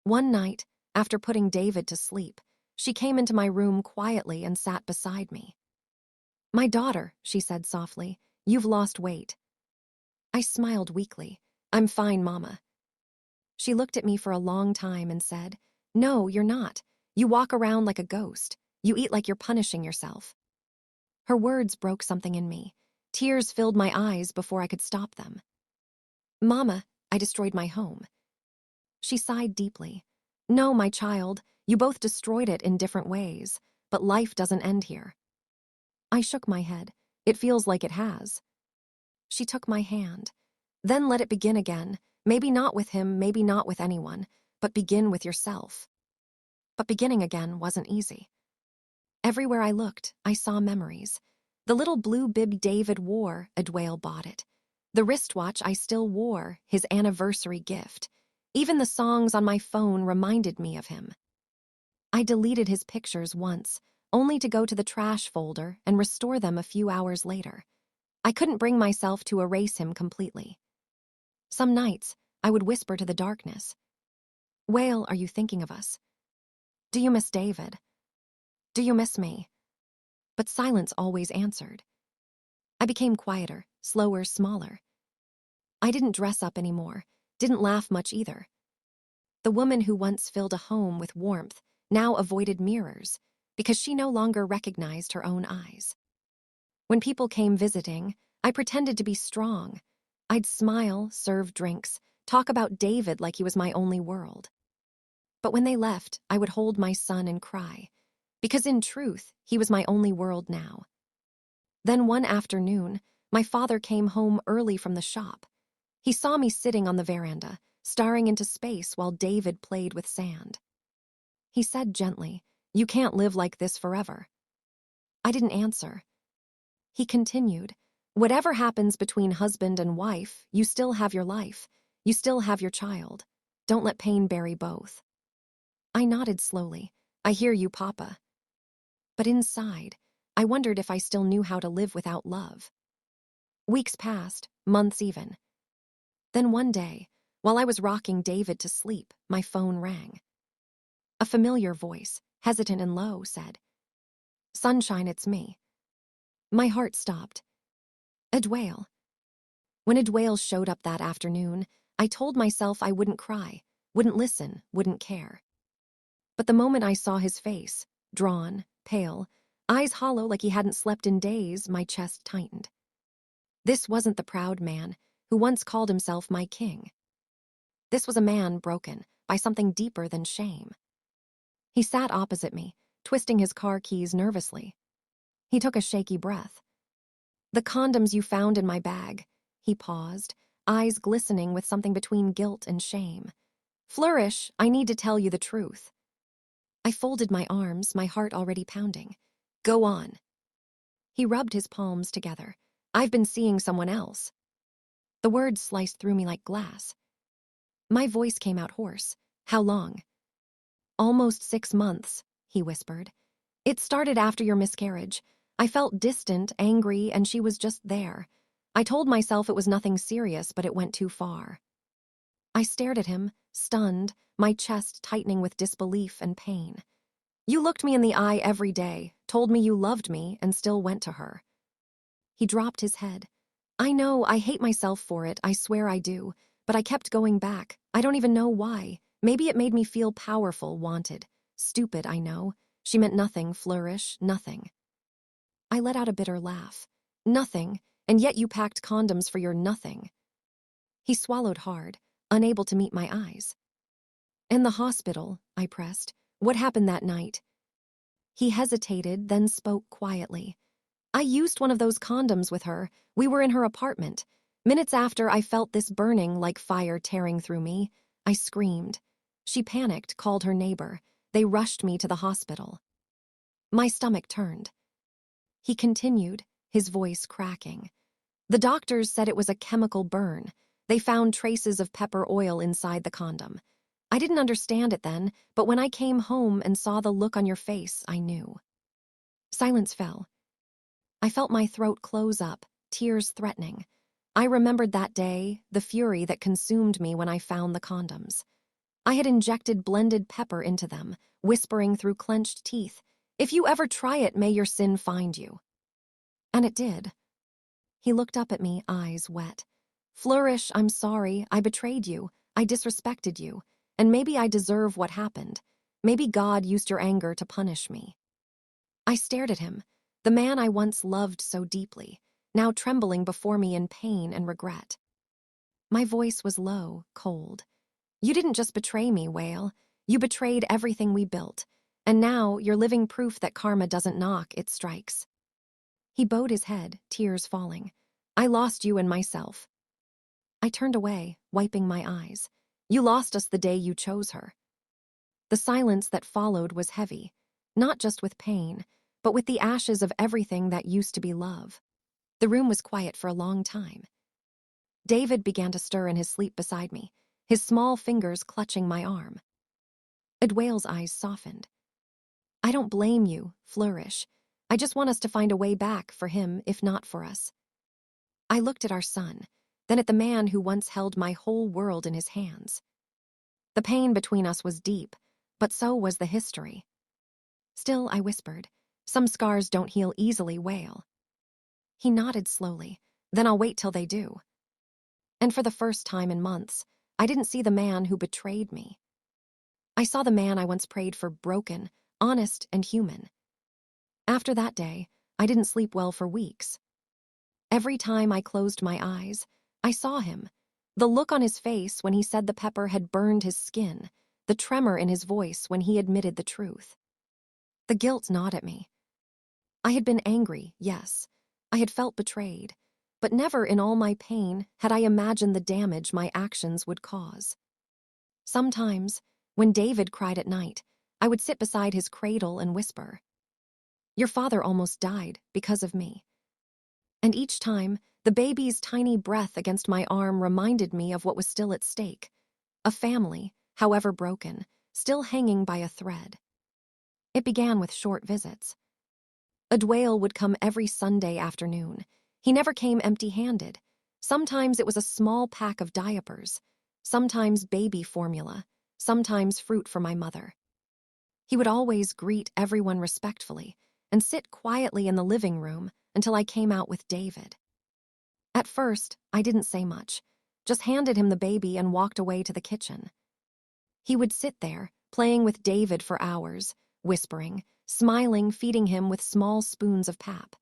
One night, after putting David to sleep, she came into my room quietly and sat beside me. "My daughter," she said softly, "you've lost weight." I smiled weakly. "I'm fine, Mama." She looked at me for a long time and said, "No, you're not. You walk around like a ghost. You eat like you're punishing yourself." Her words broke something in me. Tears filled my eyes before I could stop them. "Mama, I destroyed my home." She sighed deeply. "No, my child, you both destroyed it in different ways, but life doesn't end here." I shook my head. "It feels like it has." She took my hand. "Then let it begin again. Maybe not with him, maybe not with anyone, but begin with yourself." But beginning again wasn't easy. Everywhere I looked, I saw memories. The little blue bib David wore, Adwale bought it. The wristwatch I still wore, his anniversary gift. Even the songs on my phone reminded me of him. I deleted his pictures once, only to go to the trash folder and restore them a few hours later. I couldn't bring myself to erase him completely. Some nights, I would whisper to the darkness, "Whale, are you thinking of us? Do you miss David? Do you miss me?" But silence always answered. I became quieter, slower, smaller. I didn't dress up anymore, didn't laugh much either. The woman who once filled a home with warmth now avoided mirrors because she no longer recognized her own eyes. When people came visiting, I pretended to be strong. I'd smile, serve drinks, talk about David like he was my only world. But when they left, I would hold my son and cry, because in truth, he was my only world now. Then one afternoon, my father came home early from the shop. He saw me sitting on the veranda, staring into space while David played with sand. He said gently, "You can't live like this forever." I didn't answer. He continued, "Whatever happens between husband and wife, you still have your life. You still have your child. Don't let pain bury both." I nodded slowly. "I hear you, Papa." But inside, I wondered if I still knew how to live without love. Weeks passed, months even. Then one day, while I was rocking David to sleep, my phone rang. A familiar voice, hesitant and low, said, "Sunshine, it's me." My heart stopped. Edwale. When Edwale showed up that afternoon, I told myself I wouldn't cry, wouldn't listen, wouldn't care. But the moment I saw his face, drawn, pale, eyes hollow like he hadn't slept in days, my chest tightened. This wasn't the proud man who once called himself my king. This was a man broken by something deeper than shame. He sat opposite me, twisting his car keys nervously. He took a shaky breath. "The condoms you found in my bag." He paused, eyes glistening with something between guilt and shame. "Flourish, I need to tell you the truth." I folded my arms, my heart already pounding. "Go on." He rubbed his palms together. "I've been seeing someone else." The words sliced through me like glass. My voice came out hoarse. "How long?" "Almost 6 months," he whispered. "It started after your miscarriage. I felt distant, angry, and she was just there. I told myself it was nothing serious, but it went too far." I stared at him, stunned, my chest tightening with disbelief and pain. "You looked me in the eye every day, told me you loved me, and still went to her." He dropped his head. "I know, I hate myself for it, I swear I do. But I kept going back. I don't even know why. Maybe it made me feel powerful, wanted. Stupid, I know. She meant nothing, Flourish, nothing." I let out a bitter laugh. "Nothing, and yet you packed condoms for your nothing." He swallowed hard, unable to meet my eyes. "In the hospital," I pressed. "What happened that night?" He hesitated, then spoke quietly. "I used one of those condoms with her. We were in her apartment. Minutes after, I felt this burning like fire tearing through me. I screamed. She panicked, called her neighbor. They rushed me to the hospital." My stomach turned. He continued, his voice cracking. "The doctors said it was a chemical burn. They found traces of pepper oil inside the condom. I didn't understand it then, but when I came home and saw the look on your face, I knew." Silence fell. I felt my throat close up, tears threatening. I remembered that day, the fury that consumed me when I found the condoms. I had injected blended pepper into them, whispering through clenched teeth, "If you ever try it, may your sin find you." And it did. He looked up at me, eyes wet. "Flourish, I'm sorry. I betrayed you. I disrespected you. And maybe I deserve what happened. Maybe God used your anger to punish me." I stared at him, the man I once loved so deeply, now trembling before me in pain and regret. My voice was low, cold. "You didn't just betray me, Whale. You betrayed everything we built. And now you're living proof that karma doesn't knock, it strikes." He bowed his head, tears falling. "I lost you and myself." I turned away, wiping my eyes. "You lost us the day you chose her." The silence that followed was heavy, not just with pain, but with the ashes of everything that used to be love. The room was quiet for a long time. David began to stir in his sleep beside me, his small fingers clutching my arm. Edwale's eyes softened. "I don't blame you, Flourish. I just want us to find a way back for him, if not for us." I looked at our son, then at the man who once held my whole world in his hands. The pain between us was deep, but so was the history. Still, I whispered, "Some scars don't heal easily, Whale." He nodded slowly. "Then I'll wait till they do." And for the first time in months, I didn't see the man who betrayed me. I saw the man I once prayed for, broken, honest, and human. After that day, I didn't sleep well for weeks. Every time I closed my eyes, I saw him. The look on his face when he said the pepper had burned his skin, the tremor in his voice when he admitted the truth. The guilt gnawed at me. I had been angry, yes. I had felt betrayed. But never in all my pain had I imagined the damage my actions would cause. Sometimes, when David cried at night, I would sit beside his cradle and whisper, Your father almost died because of me. And each time, the baby's tiny breath against my arm reminded me of what was still at stake. A family, however broken, still hanging by a thread. It began with short visits. Adwael would come every Sunday afternoon. He never came empty-handed. Sometimes it was a small pack of diapers, sometimes baby formula, sometimes fruit for my mother. He would always greet everyone respectfully and sit quietly in the living room until I came out with David. At first, I didn't say much, just handed him the baby and walked away to the kitchen. He would sit there, playing with David for hours, whispering, smiling, feeding him with small spoons of pap.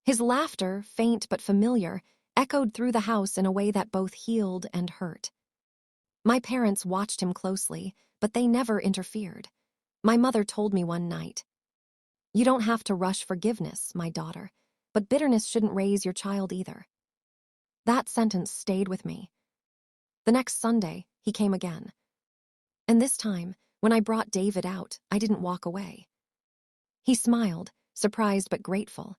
His laughter, faint but familiar, echoed through the house in a way that both healed and hurt. My parents watched him closely, but they never interfered. My mother told me one night, "You don't have to rush forgiveness, my daughter, but bitterness shouldn't raise your child either." That sentence stayed with me. The next Sunday, he came again. And this time, when I brought David out, I didn't walk away. He smiled, surprised but grateful.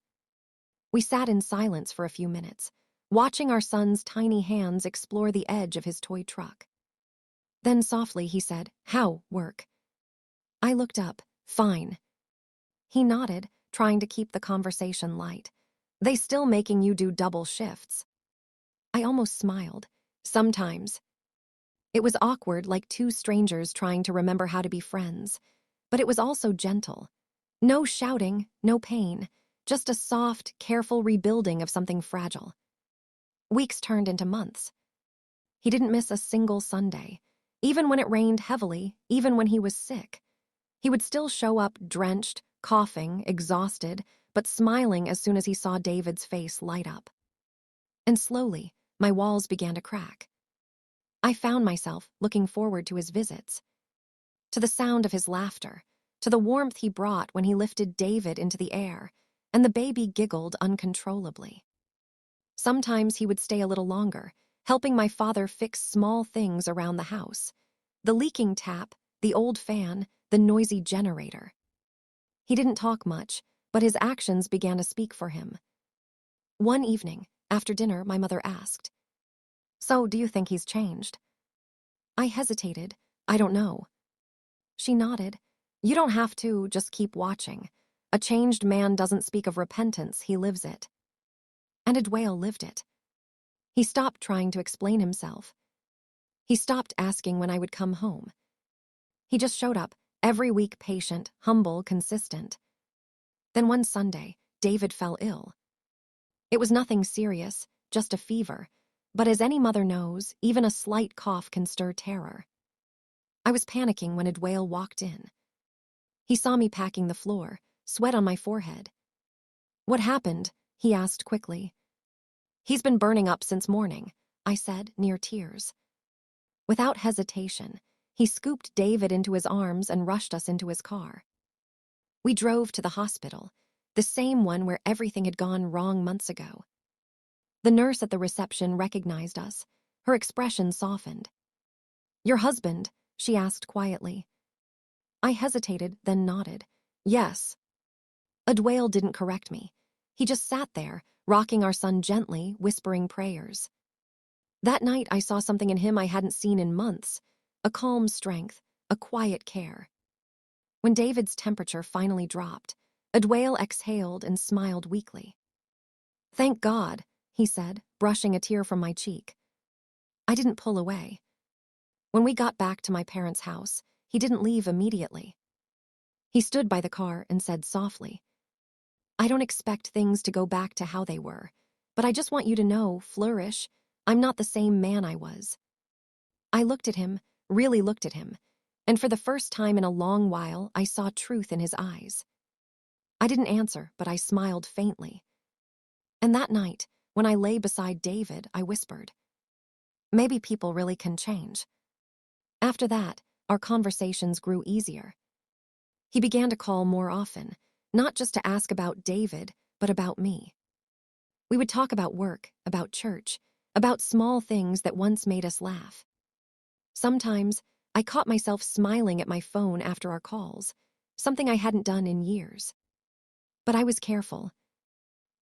We sat in silence for a few minutes, watching our son's tiny hands explore the edge of his toy truck. Then softly he said, "How work?" I looked up. "Fine." He nodded, trying to keep the conversation light. "They still making you do double shifts?" I almost smiled. "Sometimes." It was awkward, like two strangers trying to remember how to be friends. But it was also gentle. No shouting, no pain, just a soft, careful rebuilding of something fragile. Weeks turned into months. He didn't miss a single Sunday. Even when it rained heavily, even when he was sick. He would still show up drenched, coughing, exhausted, but smiling as soon as he saw David's face light up. And slowly, my walls began to crack. I found myself looking forward to his visits, to the sound of his laughter, to the warmth he brought when he lifted David into the air, and the baby giggled uncontrollably. Sometimes he would stay a little longer, helping my father fix small things around the house. The leaking tap, the old fan, the noisy generator. He didn't talk much, but his actions began to speak for him. One evening, after dinner, my mother asked, "So, do you think he's changed?" I hesitated. "I don't know." She nodded. "You don't have to, just keep watching. A changed man doesn't speak of repentance, he lives it." And Adwael lived it. He stopped trying to explain himself. He stopped asking when I would come home. He just showed up, every week patient, humble, consistent. Then one Sunday, David fell ill. It was nothing serious, just a fever. But as any mother knows, even a slight cough can stir terror. I was panicking when Adwael walked in. He saw me packing the floor, sweat on my forehead. "What happened?" he asked quickly. "He's been burning up since morning," I said, near tears. Without hesitation, he scooped David into his arms and rushed us into his car. We drove to the hospital, the same one where everything had gone wrong months ago. The nurse at the reception recognized us. Her expression softened. "Your husband?" she asked quietly. I hesitated, then nodded. "Yes." Adwael didn't correct me. He just sat there, rocking our son gently, whispering prayers. That night I saw something in him I hadn't seen in months, a calm strength, a quiet care. When David's temperature finally dropped, Adwael exhaled and smiled weakly. "Thank God," he said, brushing a tear from my cheek. I didn't pull away. When we got back to my parents' house, he didn't leave immediately. He stood by the car and said softly, "I don't expect things to go back to how they were, but I just want you to know, Flourish, I'm not the same man I was." I looked at him, really looked at him, and for the first time in a long while, I saw truth in his eyes. I didn't answer, but I smiled faintly. And that night, when I lay beside David, I whispered, "Maybe people really can change." After that, our conversations grew easier. He began to call more often, not just to ask about David, but about me. We would talk about work, about church, about small things that once made us laugh. Sometimes, I caught myself smiling at my phone after our calls, something I hadn't done in years. But I was careful.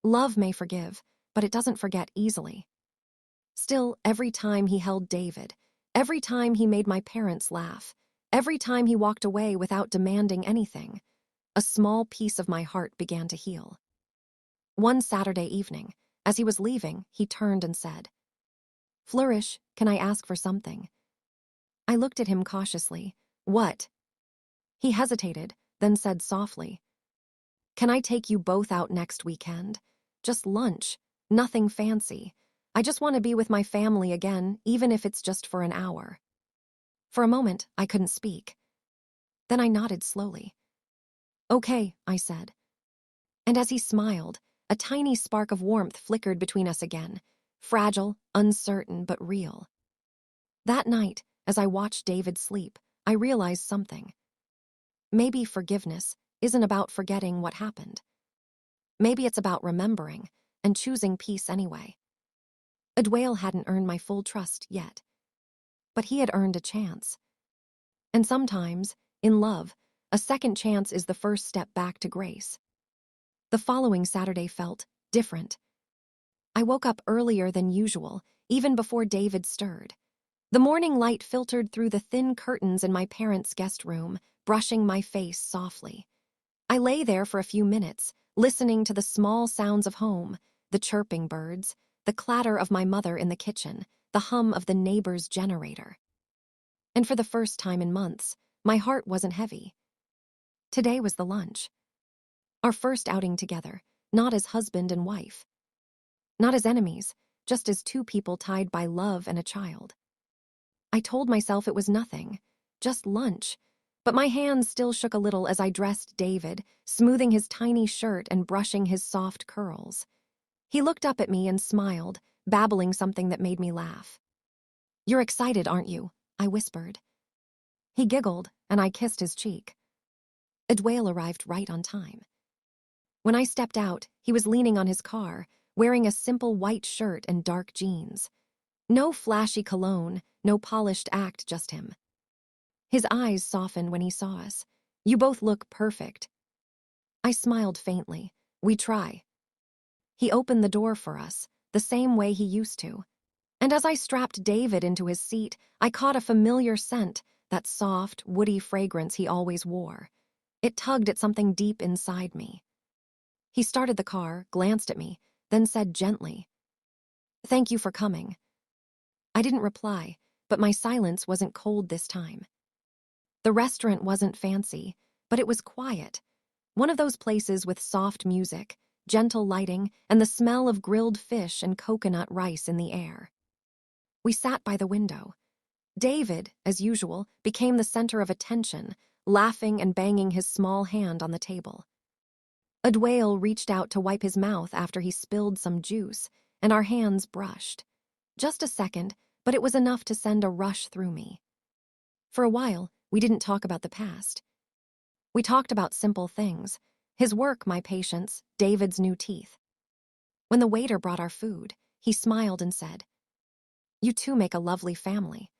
Love may forgive, but it doesn't forget easily. Still, every time he held David, every time he made my parents laugh, every time he walked away without demanding anything, a small piece of my heart began to heal. One Saturday evening, as he was leaving, he turned and said, "Flourish, can I ask for something?" I looked at him cautiously. "What?" He hesitated, then said softly, "Can I take you both out next weekend? Just lunch, nothing fancy. I just want to be with my family again, even if it's just for an hour." For a moment, I couldn't speak. Then I nodded slowly. "Okay," I said. And as he smiled, a tiny spark of warmth flickered between us again, fragile, uncertain, but real. That night, as I watched David sleep, I realized something. Maybe forgiveness isn't about forgetting what happened. Maybe it's about remembering and choosing peace anyway. Adwale hadn't earned my full trust yet, but he had earned a chance. And sometimes, in love, a second chance is the first step back to grace. The following Saturday felt different. I woke up earlier than usual, even before David stirred. The morning light filtered through the thin curtains in my parents' guest room, brushing my face softly. I lay there for a few minutes, listening to the small sounds of home, the chirping birds, the clatter of my mother in the kitchen, the hum of the neighbor's generator. And for the first time in months, my heart wasn't heavy. Today was the lunch. Our first outing together, not as husband and wife. Not as enemies, just as two people tied by love and a child. I told myself it was nothing, just lunch, but my hands still shook a little as I dressed David, smoothing his tiny shirt and brushing his soft curls. He looked up at me and smiled, babbling something that made me laugh. "You're excited, aren't you?" I whispered. He giggled, and I kissed his cheek. Adwale arrived right on time. When I stepped out, he was leaning on his car, wearing a simple white shirt and dark jeans. No flashy cologne, no polished act, just him. His eyes softened when he saw us. "You both look perfect." I smiled faintly. "We try." He opened the door for us, the same way he used to. And as I strapped David into his seat, I caught a familiar scent, that soft, woody fragrance he always wore. It tugged at something deep inside me. He started the car, glanced at me, then said gently, "Thank you for coming." I didn't reply, but my silence wasn't cold this time. The restaurant wasn't fancy, but it was quiet. One of those places with soft music, gentle lighting, and the smell of grilled fish and coconut rice in the air. We sat by the window. David, as usual, became the center of attention, laughing and banging his small hand on the table. Adwale reached out to wipe his mouth after he spilled some juice, and our hands brushed. Just a second, but it was enough to send a rush through me. For a while, we didn't talk about the past. We talked about simple things: his work, my patients, David's new teeth. When the waiter brought our food, he smiled and said, "You two make a lovely family."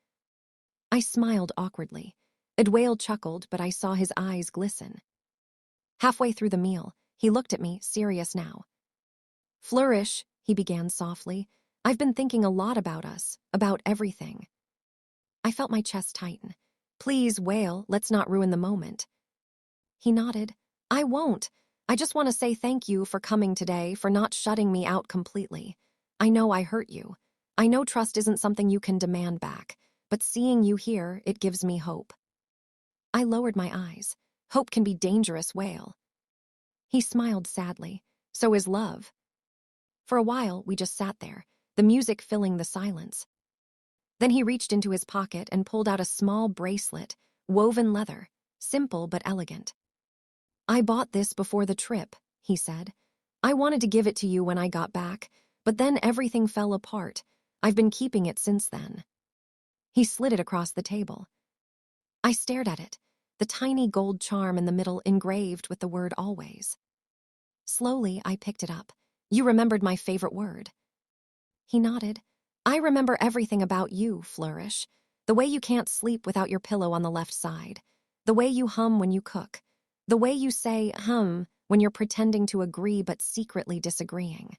I smiled awkwardly. Adwale chuckled, but I saw his eyes glisten. Halfway through the meal, he looked at me, serious now. "Flourish," he began softly. "I've been thinking a lot about us, about everything." I felt my chest tighten. "Please, Whale, let's not ruin the moment." He nodded. "I won't. I just want to say thank you for coming today, for not shutting me out completely. I know I hurt you. I know trust isn't something you can demand back, but seeing you here, it gives me hope." I lowered my eyes. "Hope can be dangerous, Whale." He smiled sadly. "So is love." For a while, we just sat there, the music filling the silence. Then he reached into his pocket and pulled out a small bracelet, woven leather, simple but elegant. "I bought this before the trip," he said. "I wanted to give it to you when I got back, but then everything fell apart. I've been keeping it since then." He slid it across the table. I stared at it, the tiny gold charm in the middle engraved with the word always. Slowly, I picked it up. "You remembered my favorite word." He nodded. "I remember everything about you, Flourish. The way you can't sleep without your pillow on the left side. The way you hum when you cook. The way you say, when you're pretending to agree but secretly disagreeing.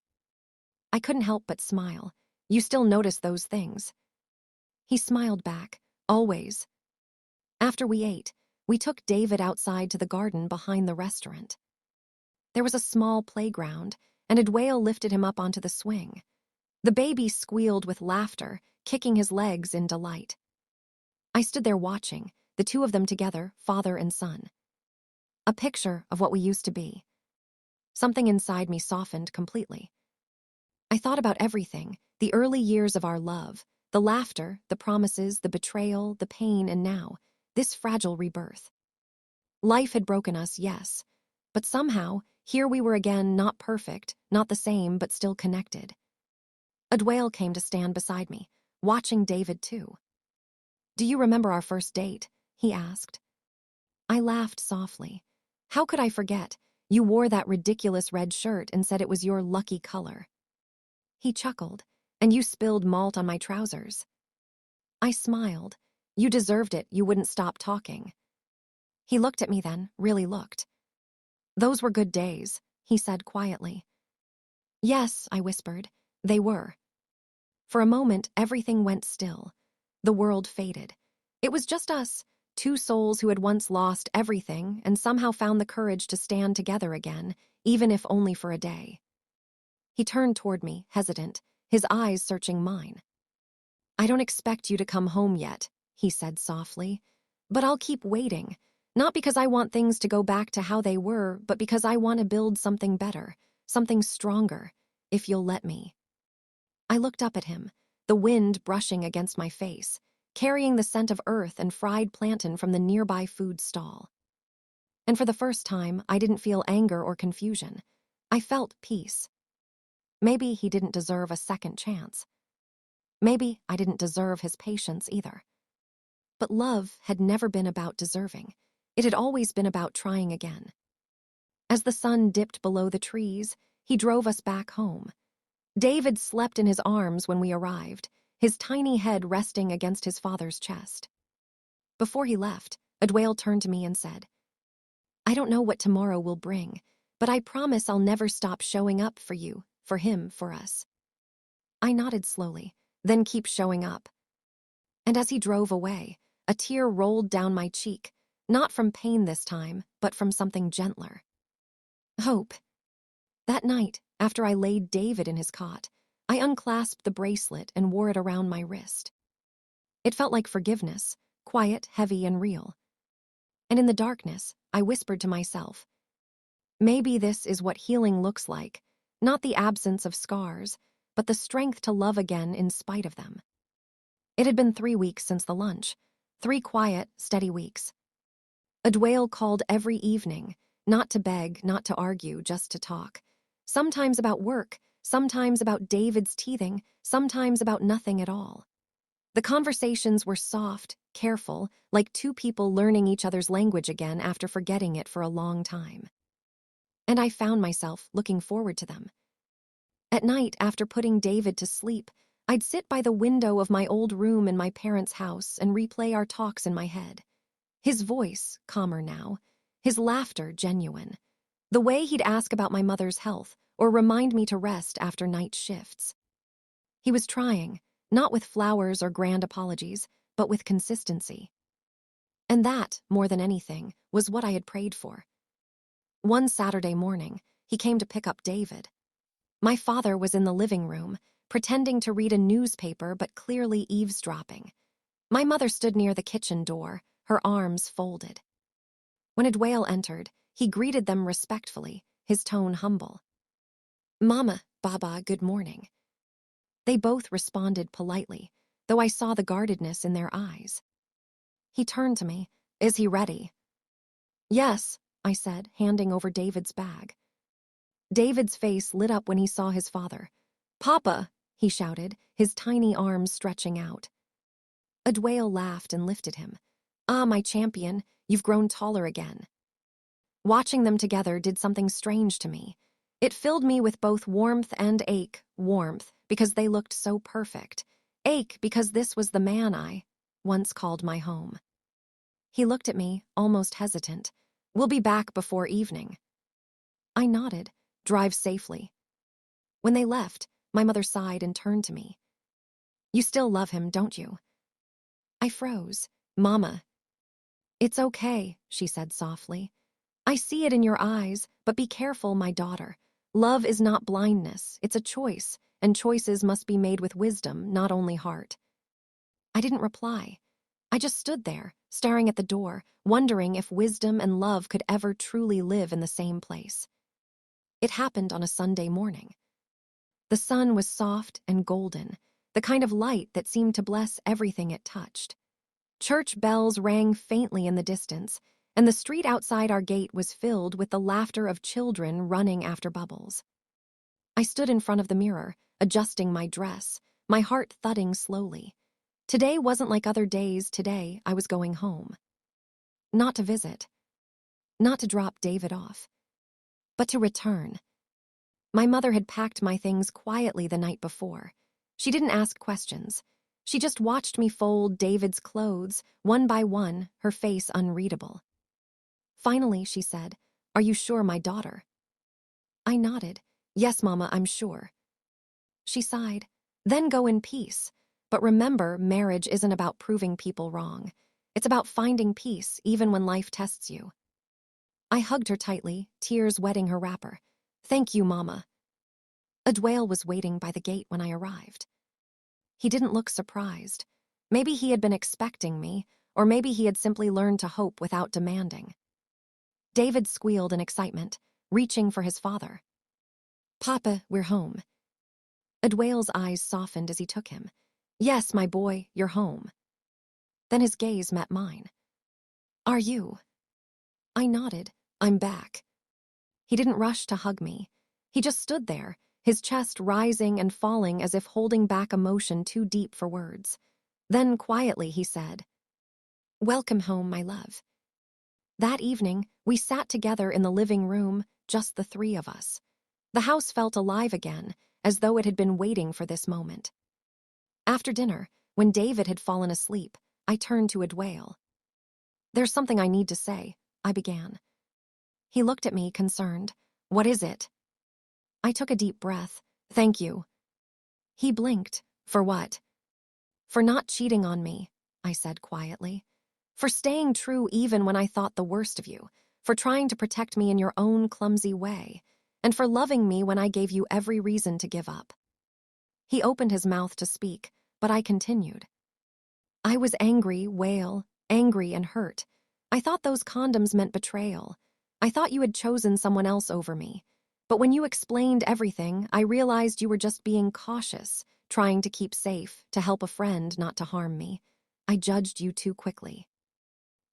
I couldn't help but smile. You still notice those things. He smiled back. Always. After we ate, we took David outside to the garden behind the restaurant. There was a small playground, and Adwale lifted him up onto the swing. The baby squealed with laughter, kicking his legs in delight. I stood there watching, the two of them together, father and son. A picture of what we used to be. Something inside me softened completely. I thought about everything, the early years of our love, the laughter, the promises, the betrayal, the pain, and now, this fragile rebirth. Life had broken us, yes, but somehow, here we were again, not perfect, not the same, but still connected. Adwale came to stand beside me, watching David too. "Do you remember our first date?" he asked. I laughed softly. "How could I forget? You wore that ridiculous red shirt and said it was your lucky color." He chuckled. "And you spilled malt on my trousers." I smiled. "You deserved it, you wouldn't stop talking." He looked at me then, really looked. "Those were good days," he said quietly. "Yes," I whispered, "they were." For a moment, everything went still. The world faded. It was just us, two souls who had once lost everything and somehow found the courage to stand together again, even if only for a day. He turned toward me, hesitant, his eyes searching mine. "I don't expect you to come home yet," he said softly, "but I'll keep waiting, not because I want things to go back to how they were, but because I want to build something better, something stronger, if you'll let me." I looked up at him, the wind brushing against my face, carrying the scent of earth and fried plantain from the nearby food stall. And for the first time, I didn't feel anger or confusion. I felt peace. Maybe he didn't deserve a second chance. Maybe I didn't deserve his patience either. But love had never been about deserving. It had always been about trying again. As the sun dipped below the trees, he drove us back home. David slept in his arms when we arrived, his tiny head resting against his father's chest. Before he left, Adwale turned to me and said, "I don't know what tomorrow will bring, but I promise I'll never stop showing up for you, for him, for us." I nodded slowly, "Then keep showing up." And as he drove away, a tear rolled down my cheek, not from pain this time, but from something gentler. Hope. That night, after I laid David in his cot, I unclasped the bracelet and wore it around my wrist. It felt like forgiveness, quiet, heavy, and real. And in the darkness, I whispered to myself, maybe this is what healing looks like, not the absence of scars, but the strength to love again in spite of them. It had been 3 weeks since the lunch, 3 quiet, steady weeks. Adwale called every evening, not to beg, not to argue, just to talk. Sometimes about work, sometimes about David's teething, sometimes about nothing at all. The conversations were soft, careful, like two people learning each other's language again after forgetting it for a long time. And I found myself looking forward to them. At night, after putting David to sleep, I'd sit by the window of my old room in my parents' house and replay our talks in my head. His voice, calmer now, his laughter genuine. The way he'd ask about my mother's health or remind me to rest after night shifts. He was trying, not with flowers or grand apologies, but with consistency. And that, more than anything, was what I had prayed for. One Saturday morning, he came to pick up David. My father was in the living room, pretending to read a newspaper but clearly eavesdropping. My mother stood near the kitchen door, her arms folded. When Adwale entered, he greeted them respectfully, his tone humble. "Mama, Baba, good morning." They both responded politely, though I saw the guardedness in their eyes. He turned to me. "Is he ready?" "Yes," I said, handing over David's bag. David's face lit up when he saw his father. "Papa!" he shouted, his tiny arms stretching out. Adwale laughed and lifted him. "Ah, my champion, you've grown taller again." Watching them together did something strange to me. It filled me with both warmth and ache. Warmth, because they looked so perfect. Ache, because this was the man I once called my home. He looked at me, almost hesitant. "We'll be back before evening." I nodded. Drive safely. When they left, my mother sighed and turned to me. You still love him, don't you? I froze. Mama. It's okay, she said softly. I see it in your eyes, but be careful, my daughter. Love is not blindness, it's a choice, and choices must be made with wisdom, not only heart. I didn't reply. I just stood there, staring at the door, wondering if wisdom and love could ever truly live in the same place. It happened on a Sunday morning. The sun was soft and golden, the kind of light that seemed to bless everything it touched. Church bells rang faintly in the distance, and the street outside our gate was filled with the laughter of children running after bubbles. I stood in front of the mirror, adjusting my dress, my heart thudding slowly. Today wasn't like other days. Today I was going home. Not to visit, not to drop David off, but to return. My mother had packed my things quietly the night before. She didn't ask questions. She just watched me fold David's clothes, one by one, her face unreadable. Finally, she said, "Are you sure, my daughter?" I nodded. "Yes, Mama, I'm sure." She sighed. "Then go in peace. But remember, marriage isn't about proving people wrong. It's about finding peace, even when life tests you." I hugged her tightly, tears wetting her wrapper. "Thank you, Mama." Adwale was waiting by the gate when I arrived. He didn't look surprised. Maybe he had been expecting me, or maybe he had simply learned to hope without demanding. David squealed in excitement, reaching for his father. "Papa, we're home." Adwale's eyes softened as he took him. "Yes, my boy, you're home." Then his gaze met mine. "Are you?" I nodded. "I'm back." He didn't rush to hug me. He just stood there, his chest rising and falling as if holding back emotion too deep for words. Then quietly he said, "Welcome home, my love." That evening, we sat together in the living room, just the three of us. The house felt alive again, as though it had been waiting for this moment. After dinner, when David had fallen asleep, I turned to Adwale. "There's something I need to say," I began. He looked at me, concerned. "What is it?" I took a deep breath. "Thank you." He blinked. "For what?" "For not cheating on me," I said quietly. "For staying true even when I thought the worst of you. For trying to protect me in your own clumsy way. And for loving me when I gave you every reason to give up." He opened his mouth to speak, but I continued. "I was angry, Whale, angry and hurt. I thought those condoms meant betrayal. I thought you had chosen someone else over me. But when you explained everything, I realized you were just being cautious, trying to keep safe, to help a friend, not to harm me. I judged you too quickly."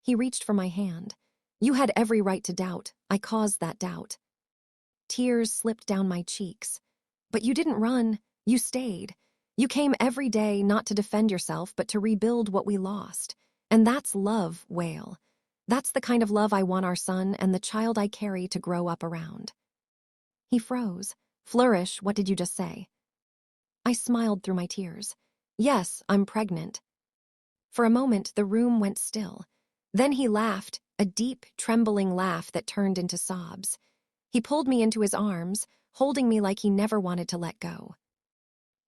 He reached for my hand. "You had every right to doubt. I caused that doubt." Tears slipped down my cheeks. "But you didn't run. You stayed. You came every day not to defend yourself, but to rebuild what we lost. And that's love, Whale. That's the kind of love I want our son and the child I carry to grow up around." He froze. "Flourish, what did you just say?" I smiled through my tears. "Yes, I'm pregnant." For a moment, the room went still. Then he laughed, a deep, trembling laugh that turned into sobs. He pulled me into his arms, holding me like he never wanted to let go.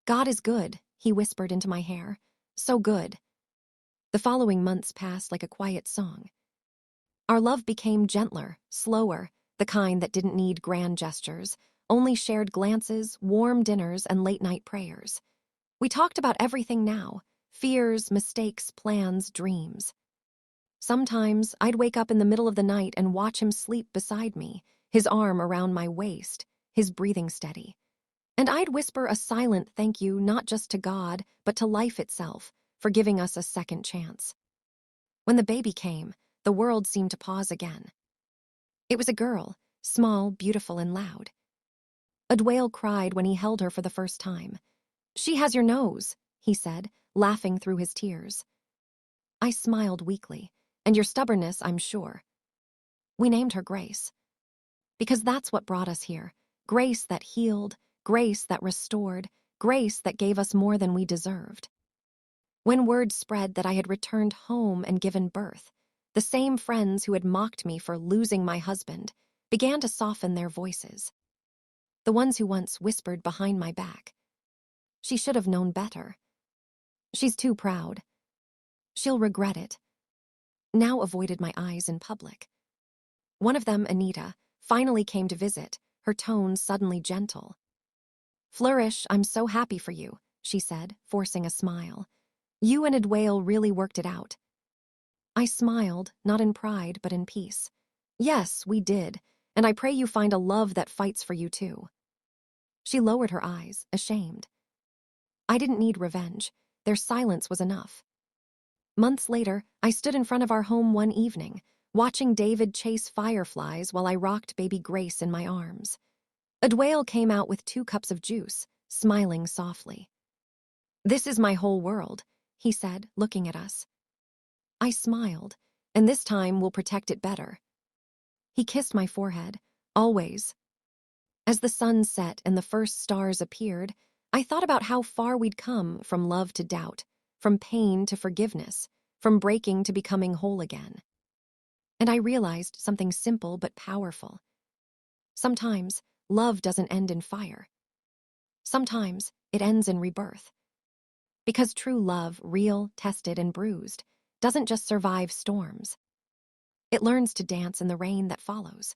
"God is good," he whispered into my hair. "So good." The following months passed like a quiet song. Our love became gentler, slower, the kind that didn't need grand gestures, only shared glances, warm dinners, and late-night prayers. We talked about everything now: fears, mistakes, plans, dreams. Sometimes I'd wake up in the middle of the night and watch him sleep beside me, his arm around my waist, his breathing steady. And I'd whisper a silent thank you not just to God, but to life itself, for giving us a second chance. When the baby came, the world seemed to pause again. It was a girl, small, beautiful, and loud. Adwale cried when he held her for the first time. "She has your nose," he said, laughing through his tears. I smiled weakly. "And your stubbornness, I'm sure." We named her Grace. Because that's what brought us here. Grace that healed, grace that restored, grace that gave us more than we deserved. When word spread that I had returned home and given birth, the same friends who had mocked me for losing my husband, began to soften their voices, the ones who once whispered behind my back. She should have known better. She's too proud. She'll regret it. Now avoided my eyes in public. One of them, Anita, finally came to visit, her tone suddenly gentle. "Flourish, I'm so happy for you," she said, forcing a smile. "You and Edwale really worked it out." I smiled, not in pride, but in peace. "Yes, we did, and I pray you find a love that fights for you too." She lowered her eyes, ashamed. I didn't need revenge. Their silence was enough. Months later, I stood in front of our home one evening, watching David chase fireflies while I rocked baby Grace in my arms. Edwale came out with 2 cups of juice, smiling softly. "This is my whole world," he said, looking at us. I smiled, "and this time we'll protect it better." He kissed my forehead, "Always." As the sun set and the first stars appeared, I thought about how far we'd come from love to doubt, from pain to forgiveness, from breaking to becoming whole again. And I realized something simple but powerful. Sometimes love doesn't end in fire. Sometimes it ends in rebirth. Because true love, real, tested, and bruised, doesn't just survive storms. It learns to dance in the rain that follows.